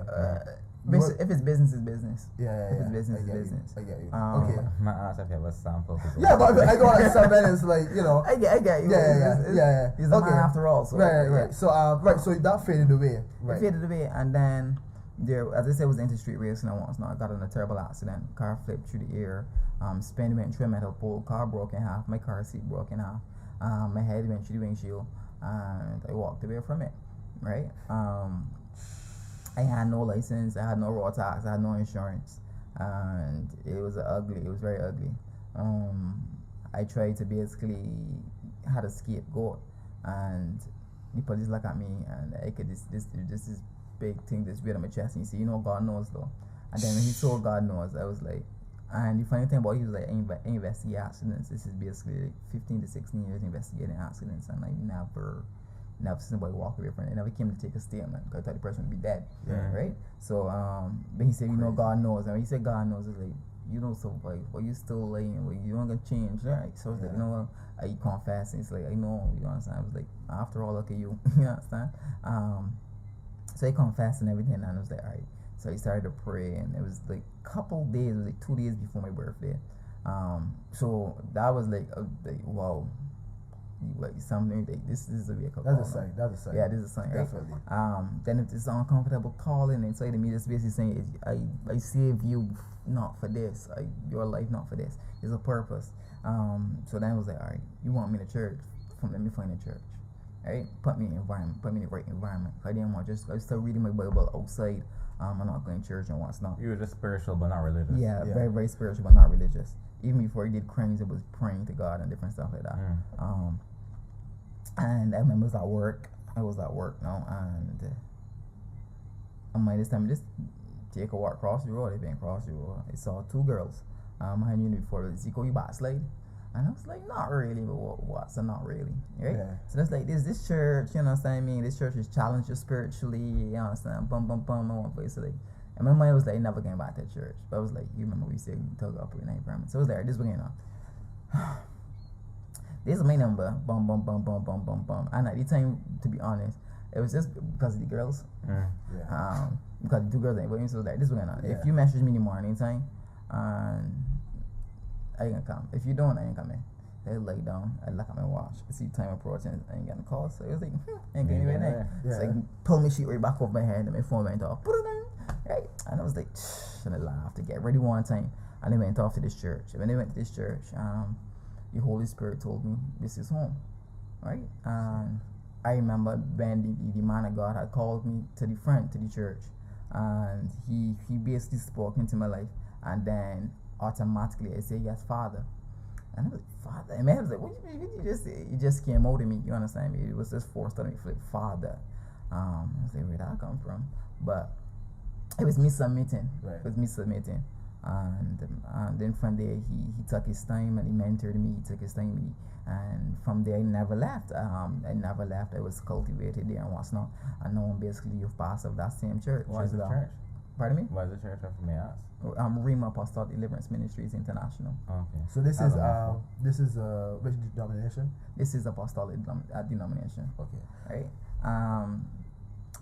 If it's business, it's business. Yeah. If it's business, it's business. I get you. Okay. My ass if you ever sample. Yeah, but I go like 7 minutes, like, you know. I get you. Yeah. He's a man after all. So Right. So so that faded away. Right. It faded away, and then there, as I said, was into street racing. I got in a terrible accident. Car flipped through the air. Spin went through a metal pole. Car broke in half. My car seat broke in half. My head went through the windshield, and I walked away from it. Right. I had no license. I had no road tax. I had no insurance, and it was very ugly. I tried to basically had a scapegoat, and the police look at me, and I could this big thing that's weird on my chest. And you see, God knows though. And then when he told God knows, I was like, and the funny thing about it, he was like, I investigate accidents. This is basically like 15 to 16 years investigating accidents, and I never seen somebody walk away from it. I never came to take a statement because I thought the person would be dead. Yeah. Right? So, but he said, God knows. And when he said God knows, it's like, so like, well, you still lying, well, you don't gonna change, right? So it's like, are you confessing? It's like, I know, you understand? I was like, after all, look at you, you understand? So he confessed and everything, and I was like, all right. So he started to pray, and it was like a couple days, it was like 2 days before my birthday. So that was like wow. Like something like this is a vehicle. That's a sign. Yeah, this is a sign, right? Definitely. Then if it's uncomfortable calling inside of me, that's basically saying I save you not for this, your life not for this. There's a purpose. So then I was like, all right, you want me to church? Let me find a church. Right? Put me in the right environment. I didn't want I was still reading my Bible outside. I'm not going to church and what's not. You were just spiritual but not religious. Yeah, very, very spiritual but not religious. Even before he did crimes, it was praying to God and different stuff like that. And I remember I was at work now, and And by this time, just take a walk across the road. They been across the road. I saw two girls. I knew before Zico, you backslide. And I was like, not really, but what? So not really, right? Yeah. So that's like this church, you know what I'm saying? This church is challenged you spiritually, you know what I'm saying? Bum, bum, bum, I want place. So like, and my mind was like, never going back to church. But I was like, you remember we said tug up with name pyramid. So it was there, this was going on. This is my number, bum, bum, bum, bum, bum, bum, bum. And at the time, to be honest, it was just because of the girls. Yeah. Because the two girls ain't with me, so it was like, this was going on. Yeah. If you message me in the morning time, I ain't gonna come. If you don't, I ain't coming. I lay down, I look at my watch, I see time approaching, I ain't getting called. So it was like, ain't getting even there. Yeah. So I pull my sheet right back over my head and my phone went off. Right? And I was like, and I laughed to get ready one time. And I went off to this church. And when I went to this church, the Holy Spirit told me, this is home. Right? And I remember when the man of God had called me to the front, to the church. And he basically spoke into my life. And then automatically I said, yes, Father. And I was like, Father. And man, I was like, what you just say? It just came out of me, you understand me? It was just forced on me, like, Father. I was like, where did that come from? But it was me submitting. Right. It was me submitting. And then from there, he took his time and he mentored me. He took his time. And from there, I never left. I never left. I was cultivated there and what's not. And now I'm basically youth pastor of that same church. Why is the church? Pardon me? Why is the church, if I may ask? Rima Apostolic Deliverance Ministries International. Okay. So this is which denomination? This is Apostolic denomination. Okay. Right?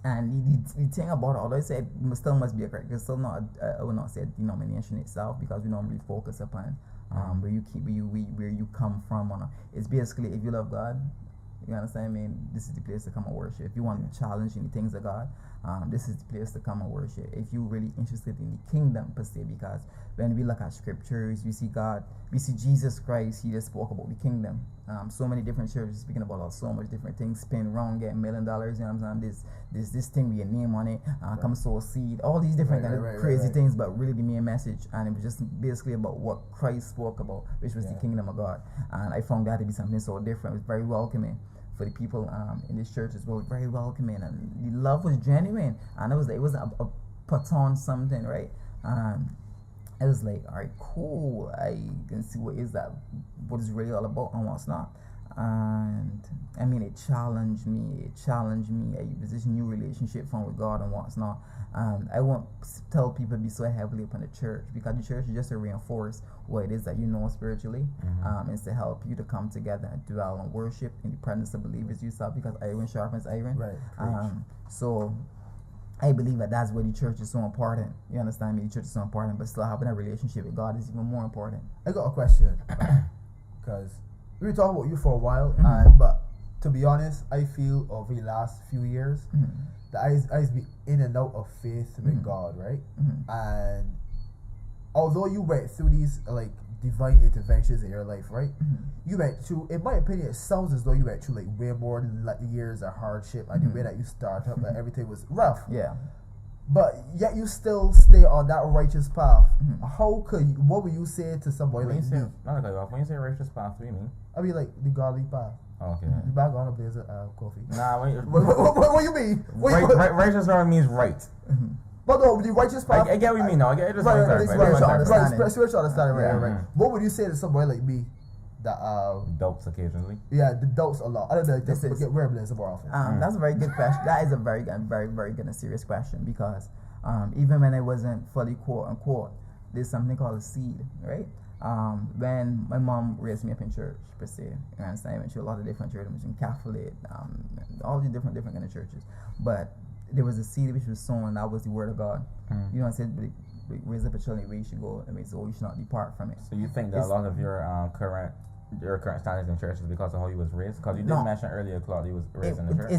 And the thing about it, although I said it still must be a correct, it's still not, I would not say denomination itself, because we don't really focus upon where you come from. It's basically, if you love God, you understand? I mean, this is the place to come and worship. If you want to challenge in the things of God, this is the place to come and worship. If you're really interested in the kingdom per se, because when we look at scriptures, we see God, we see Jesus Christ. He just spoke about the kingdom. So many different churches speaking about so much different things. Spend wrong, get $1 million. You know what I'm saying? This thing with your name on it. Come sow a seed. All these different crazy things, but really the main message, and it was just basically about what Christ spoke about, which was the kingdom of God. And I found that to be something so different. It was very welcoming for the people in this church as well. Very welcoming, and the love was genuine. And it was a put on something, right? It was like, all right, cool. I can see what is really all about and what's not. And I mean, it challenged me. It was this new relationship from with God and what's not. I won't tell people to be so heavily upon the church, because the church is just to reinforce what it is that you know spiritually. It's to help you to come together and dwell and worship in the presence of believers yourself, because iron sharpens iron. Right. So I believe that that's where the church is so important. You understand me? The church is so important, but still having a relationship with God is even more important. I got a question, because we were talking about you for a while, but to be honest, I feel over the last few years that I've been in and out of faith with God, right? And although you went through these like divine interventions in your life, right? You went through, in my opinion, it sounds as though you went through like way more than like years of hardship, and the way that you started up, like everything was rough. Yeah. But yet you still stay on that righteous path. How could you, what would you say to somebody When like you say, me? when you say righteous path, what do you mean? I mean like the godly path. Oh, okay. The bag on a blazer coffee. Nah, What you mean? righteous means right. But no, the righteous path. I get what you mean now. I get it. Spiritual understanding, right. What would you say to somebody like me that doubts occasionally? Yeah, the doubts a lot. I don't know. Just get wear blazer more often. That's a very good question. That is a very good and serious question, because even when I wasn't fully quote unquote, there's something called a seed, right? When my mom raised me up in church, per se, you understand, I went to a lot of different churches, in Catholic, all the different kind of churches, but there was a seed which was sown, and that was the word of God. You know what I'm saying? Raise up a child in the way you should go, I mean, so you should not depart from it. So you think that a lot of your current standings in church is because of how you was raised? Because you did mention earlier, Claude, you was raised in the church.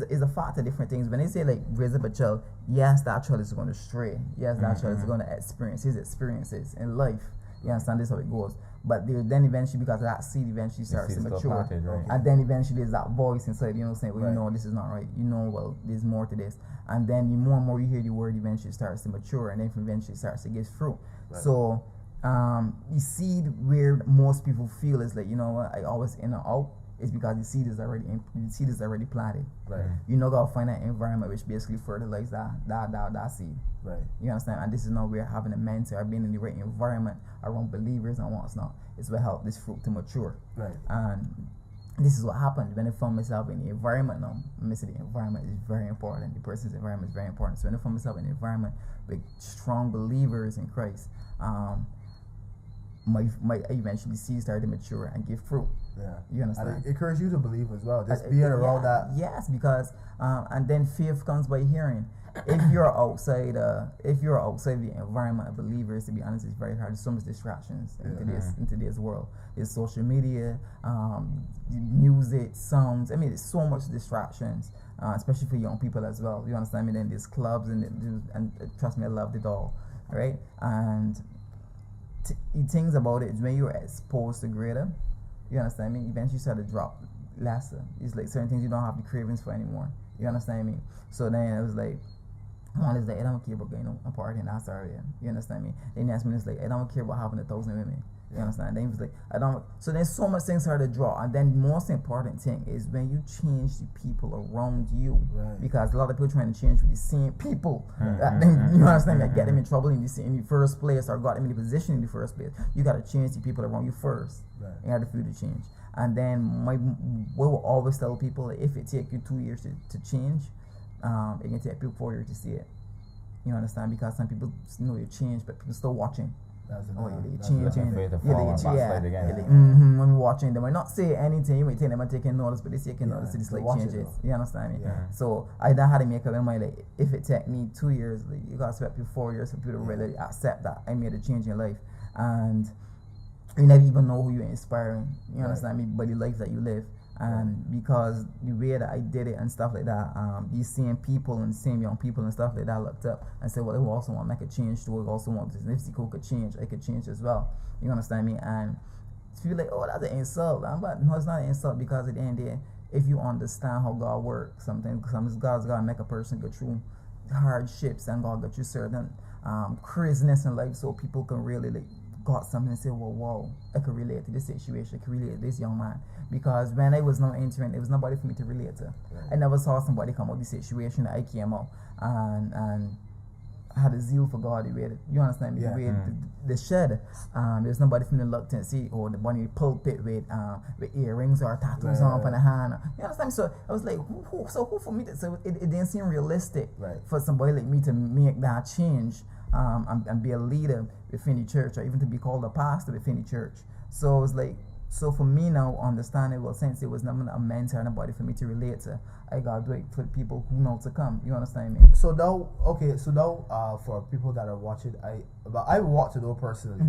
It's a fact of different things. When they say like raise up a child, yes, that child is going to stray. Yes, that child is going to experience his experiences in life. You understand? This is how it goes. But then eventually, because that seed eventually starts to mature, right? And then eventually there's that voice inside, you know, saying, well, you know, this is not right. You know, well, there's more to this. And then the more and more you hear the word, eventually starts to mature, and then eventually starts to get fruit. Right. So, you see where most people feel is like, you know what, I always in and out. It's because the seed is already planted. Right. You know, gotta find that environment which basically fertilizes that seed. Right. You understand? And this is now we're having a mentor, being in the right environment around believers and what's not. It's what help this fruit to mature. Right. And this is what happened when I found myself in the environment now. I say the environment is very important. The person's environment is very important. So when I found myself in an environment with strong believers in Christ, my eventually seeds started to mature and give fruit. Yeah. You understand? And it encourages you to believe as well. Just being around that. Yes, because and then faith comes by hearing. If you're outside the environment of believers, to be honest, it's very hard. There's so much distractions in today's world. There's social media, music, sounds. I mean, there's so much distractions, especially for young people as well. You understand me? Then there's clubs and trust me, I loved it all, right? And the things about it is when you're exposed to greater, you understand me? Eventually you start to drop lesser. It's like certain things you don't have the cravings for anymore. You understand me? So then it was like, one is like, I don't care about going a party in that area. You understand me? Then the next minute is like, I don't care about having 1,000 women. You understand? Then he was like, I don't. So there's so much things hard to draw. And then the most important thing is when you change the people around you. Right. Because a lot of people trying to change with the same people. You understand me? Get them in trouble in the first place or got them in the position in the first place. You got to change the people around you first. Right. In order for you to change. And then we will always tell people that if it take you 2 years to change, it can take people 4 years to see it. You understand? Because some people know you change, but people still watching. When we're watching, they might not say anything, you might think they might take notice, but they say can notice it's like changes. You understand me? Yeah. So I had to make up my mind, like, if it take me 2 years, like, you gotta expect people 4 years for people to really accept that I made a change in life. And you never even know who you're inspiring, you understand me, by the life that you live. And because the way that I did it and stuff like that, these same people and same young people and stuff like that looked up and said, well, I also want to make a change too. I also want this. And if Zico could change, I could change as well. You understand me? And feel like, oh, that's an insult. But no, it's not an insult, because at the end of the day, if you understand how God works, sometimes God's got to make a person go through hardships, and God got you certain craziness in life so people can really like got something and say, well, whoa, I can relate to this situation, I can relate to this young man. Because when I was not entering, there was nobody for me to relate to. Right. I never saw somebody come out of the situation that I came out and had a zeal for God. You understand me? The shed. There's nobody for me to look to and see, or the bunny pulpit with earrings or tattoos on the hand. You understand me? So I was like, who for me? So it didn't seem realistic for somebody like me to make that change. And be a leader within the church, or even to be called a pastor within the church. So it's like, so for me now, understanding, well, since it was not a mentor, nobody for me to relate to, I gotta do it for the people who know to come. You understand me? So now, for people that are watching, I want to know personally,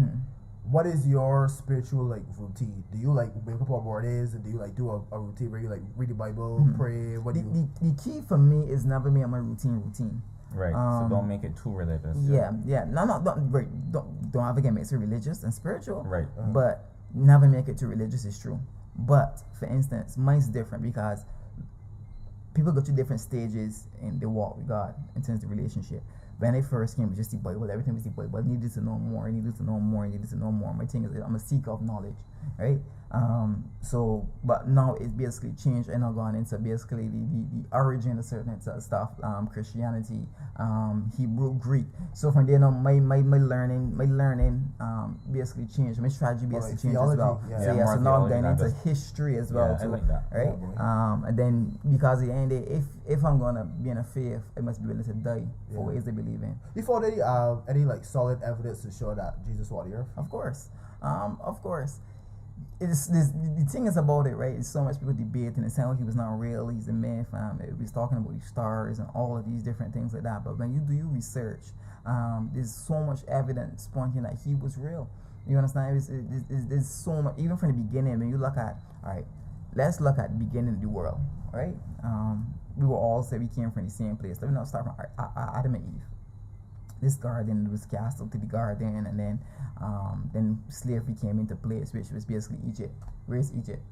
what is your spiritual like routine? Do you like wake up on mornings, and do you like do a routine where you like read the Bible, pray? What do you? The key for me is never make my routine. Right. So don't make it too religious. Yeah. Don't ever get made so religious and spiritual. Right. But never make it too religious is true. But for instance, mine's different because people go through different stages in their walk with God in terms of relationship. When I first came, it was just the Bible, everything was the Bible. I needed to know more, My thing is, I'm a seeker of knowledge, right? But now it's basically changed and I've gone into basically the origin of certain stuff, Christianity, Hebrew, Greek. So from there now, my learning basically changed. My strategy basically changed as well. So now I'm going into history as well too, I like that. right? And then because at the end of the day, if I'm gonna be in a faith, I must be willing to die for ways they believe in. You found any like solid evidence to show that Jesus walked the earth? Of course. The thing is about it, right? It's so much people debating and saying, oh, he was not real, he's a myth. It was talking about the stars and all of these different things like that. But when you do your research, there's so much evidence pointing that he was real. You understand? There's so much, even from the beginning. When you look at, all right, let's look at the beginning of the world, right? We will all say we came from the same place. Let me not start from Adam and Eve. This garden was cast up to the garden, and then slavery came into place, which was basically Egypt. Where's Egypt?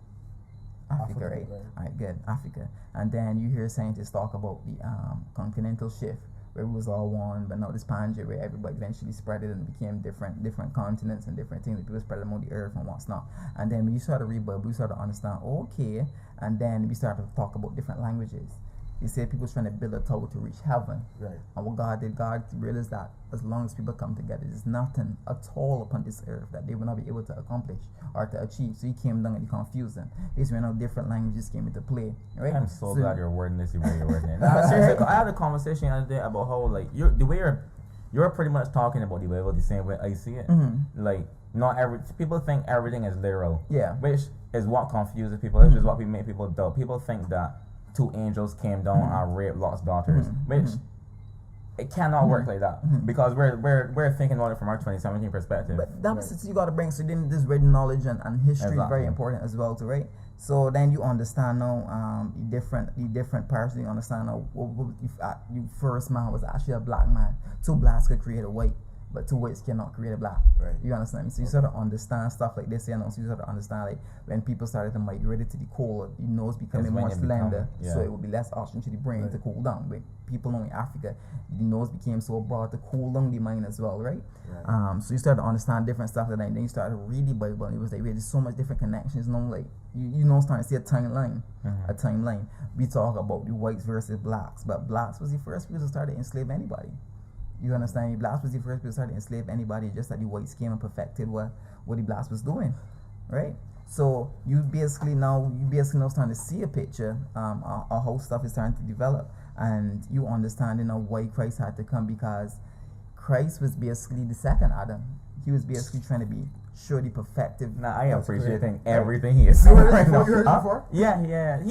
Africa, right? All right, good, Africa. And then you hear scientists talk about the continental shift, where we was all one, but now this Pangea where everybody eventually spread it and became different continents and different things that people spread among the earth and what's not. And then when you start to read Bible, you start to understand, okay, and then we start to talk about different languages. You say people's trying to build a tower to reach heaven. Right. And what God did, God realized that as long as people come together, there's nothing at all upon this earth that they will not be able to accomplish or to achieve. So he came down and he confused them. This when different languages came into play. Right? I'm so glad you're wording this the way you're wording it. Nah, seriously, I had a conversation the other day about how like you're pretty much talking about the Bible the same way I see it. Mm-hmm. Like people think everything is literal. Yeah. Which is what confuses people. Which is what make people doubt. People think that 2 angels came down and raped Lot's daughters, which it cannot work like that because we're thinking about it from our 2017 perspective. But that's what you got to bring. So then this read knowledge and history is very important as well too, right? So then you understand now the different parts. You understand now you first man was actually a black man. 2 blacks could create a white, but 2 whites cannot create a black. Right. You understand me? So you sort of understand stuff like this, you know. So you sort of understand like when people started to migrate to the cold, the nose becoming more slender, so it would be less oxygen to the brain to cool down. When people know in Africa, the nose became so broad to cool down the mind as well, right? So you start to understand different stuff like that, and then you start to read the Bible, and it was like there's so much different connections. You know, like you know, starting to see a timeline. A timeline. We talk about the whites versus blacks, but blacks was the first people to start to enslave anybody. You understand? The blacks was the first people to start to enslave anybody, just that the whites came and perfected what the blacks was doing, right? So you basically now starting to see a picture, a whole stuff is starting to develop, and you understand why Christ had to come, because Christ was basically the second Adam. He was basically trying to be surely perfected. Nah, I appreciate everything he is saying right now. You heard it before? Yeah.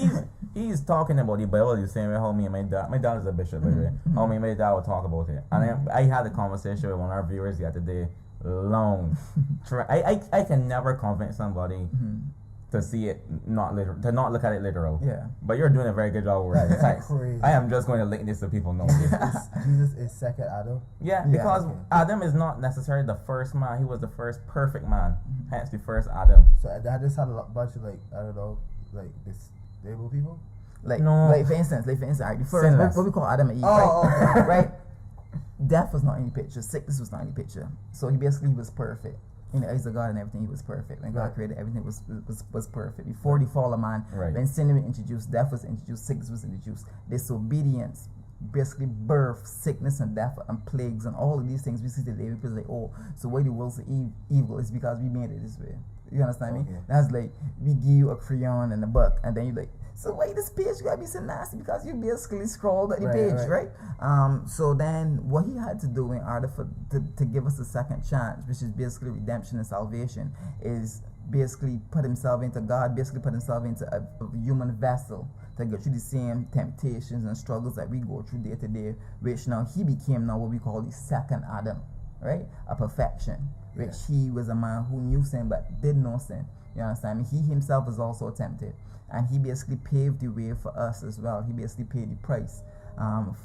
He's talking about the Bible the same way how me and my dad is a bishop, by the way. How me and my dad would talk about it. And I had a conversation with one of our viewers the other day. I can never convince somebody to see it not literal, to not look at it literal. Yeah. But you're doing a very good job with the text. I am just going to link this so people know. Jesus is second Adam. Yeah, because Adam is not necessarily the first man. He was the first perfect man. Hence the first Adam. So I just had a bunch of disabled people. Like for instance, right, the first what we call Adam and Eve, right? Right? Death was not in the picture. Sickness was not in the picture. So he was perfect. In the eyes of God and everything, he was perfect. When God created everything, was perfect. Before the fall of man, when sin was introduced, death was introduced, sickness was introduced. Disobedience basically birth, sickness and death and plagues and all of these things we see today. Because so why the world's evil is because we made it this way. You understand me? That's like we give you a crayon and a book, and then you like, so why this page gotta be so nasty? Because you basically scrolled at the page, right? So then what he had to do in order to give us a second chance, which is basically redemption and salvation, is basically put himself into a human vessel to go through the same temptations and struggles that we go through day to day, which now he became what we call the second Adam, right? A perfection, which he was a man who knew sin but did no sin. You understand me? He himself was also tempted, and he basically paved the way for us as well. He basically paid the price,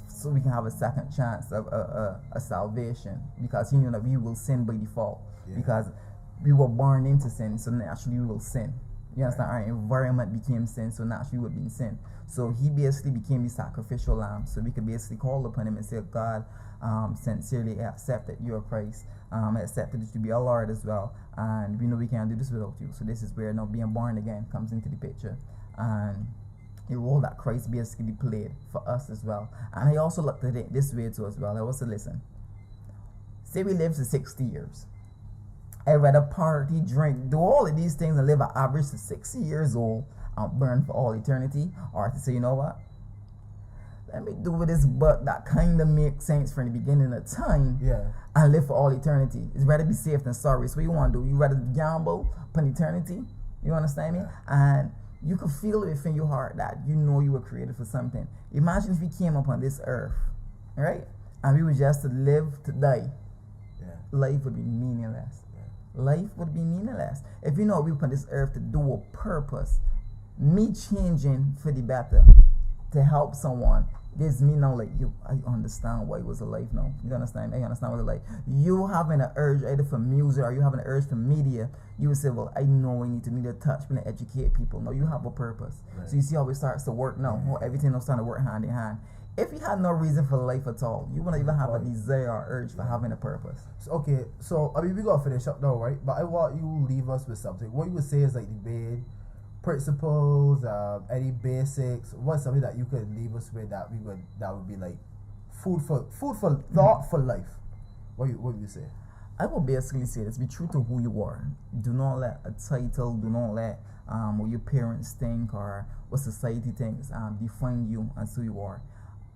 so we can have a second chance of a salvation, because he knew that we will sin by default, because we were born into sin, so naturally we will sin. You understand? Our environment became sin, so naturally we would be in sin. So he basically became the sacrificial lamb, so we could basically call upon him and say, God, sincerely accept that you are Christ, accept that you be our Lord as well, and we know we can't do this without you. So this is where now being born again comes into the picture, and the role that Christ basically played for us as well. And I also looked at it this way too as well. I also listen, say we live to 60 years. I'd rather party, drink, do all of these things and live an average to 60 years old and burn for all eternity, or to say, you know what, let me do with this book that kind of makes sense from the beginning of time, and live for all eternity. It's rather be safe than sorry. So what you want to do, you rather gamble upon eternity, you understand me? And you can feel it within your heart that you know you were created for something. Imagine if we came upon this earth, right, and we were just to live to die. Life would be meaningless. Life would be meaningless. If you know we put this earth to do a purpose, me changing for the better to help someone gives me now like I understand why it was a life now. You understand? I understand what it's like. You having an urge either for music or you having an urge for media, you would say, well, I know I need to touch and educate people. No, you have a purpose. So you see how it starts to work now. How everything is starting to work hand in hand. if you had no reason for life at all, you wouldn't even have a desire or urge for having a purpose. Okay, so I mean we gotta finish up now, right? But I want you to leave us with something. What you would say is like the main principles, any basics. What's something that you could leave us with that would be like food for thought for life? What would you say? I will basically say this: be true to who you are. Do not let a title, do not let what your parents think or what society thinks define you as who you are.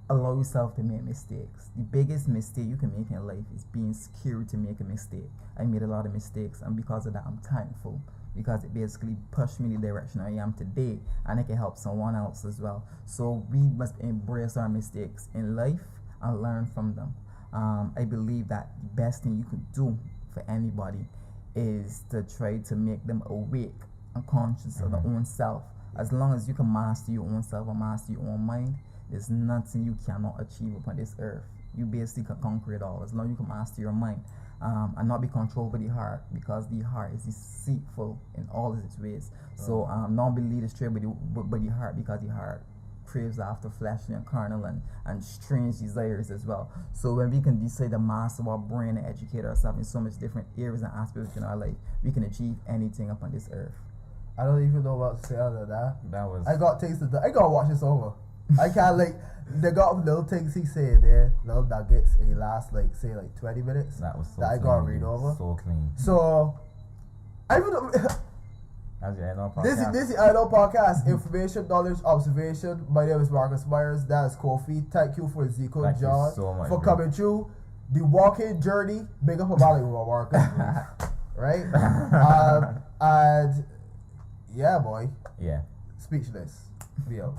Allow yourself to make mistakes. The biggest mistake you can make in life is being scared to make a mistake. I made a lot of mistakes, and because of that, I'm thankful, because it basically pushed me the direction I am today, and it can help someone else as well. So we must embrace our mistakes in life and learn from them. I believe that the best thing you could do for anybody is to try to make them awake and conscious of their own self. As long as you can master your own self and master your own mind, there's nothing you cannot achieve upon this earth. You basically can conquer it all as long as you can master your mind and not be controlled by the heart, because the heart is deceitful in all of its ways. So not be led astray by the heart, because the heart craves after fleshly and carnal and strange desires as well. So when we can decide to master our brain and educate ourselves in so much different areas and aspects in our life, we can achieve anything upon this earth. I don't even know what to say other than that. That was. I got things to do. I gotta watch this over. I can't like. They got little things he said there, little nuggets. And he last like 20 minutes. That was so that clean. I gotta read over. So clean. So I would. That's your INO podcast. This is the INO podcast. Information, knowledge, observation. My name is Marcus Myers. That is Kofi. Thank you for Zico Thank John you so much, for bro. coming through the walking journey. Big up about it, Marcus. Right? And yeah, boy. Yeah. Speechless. Be out.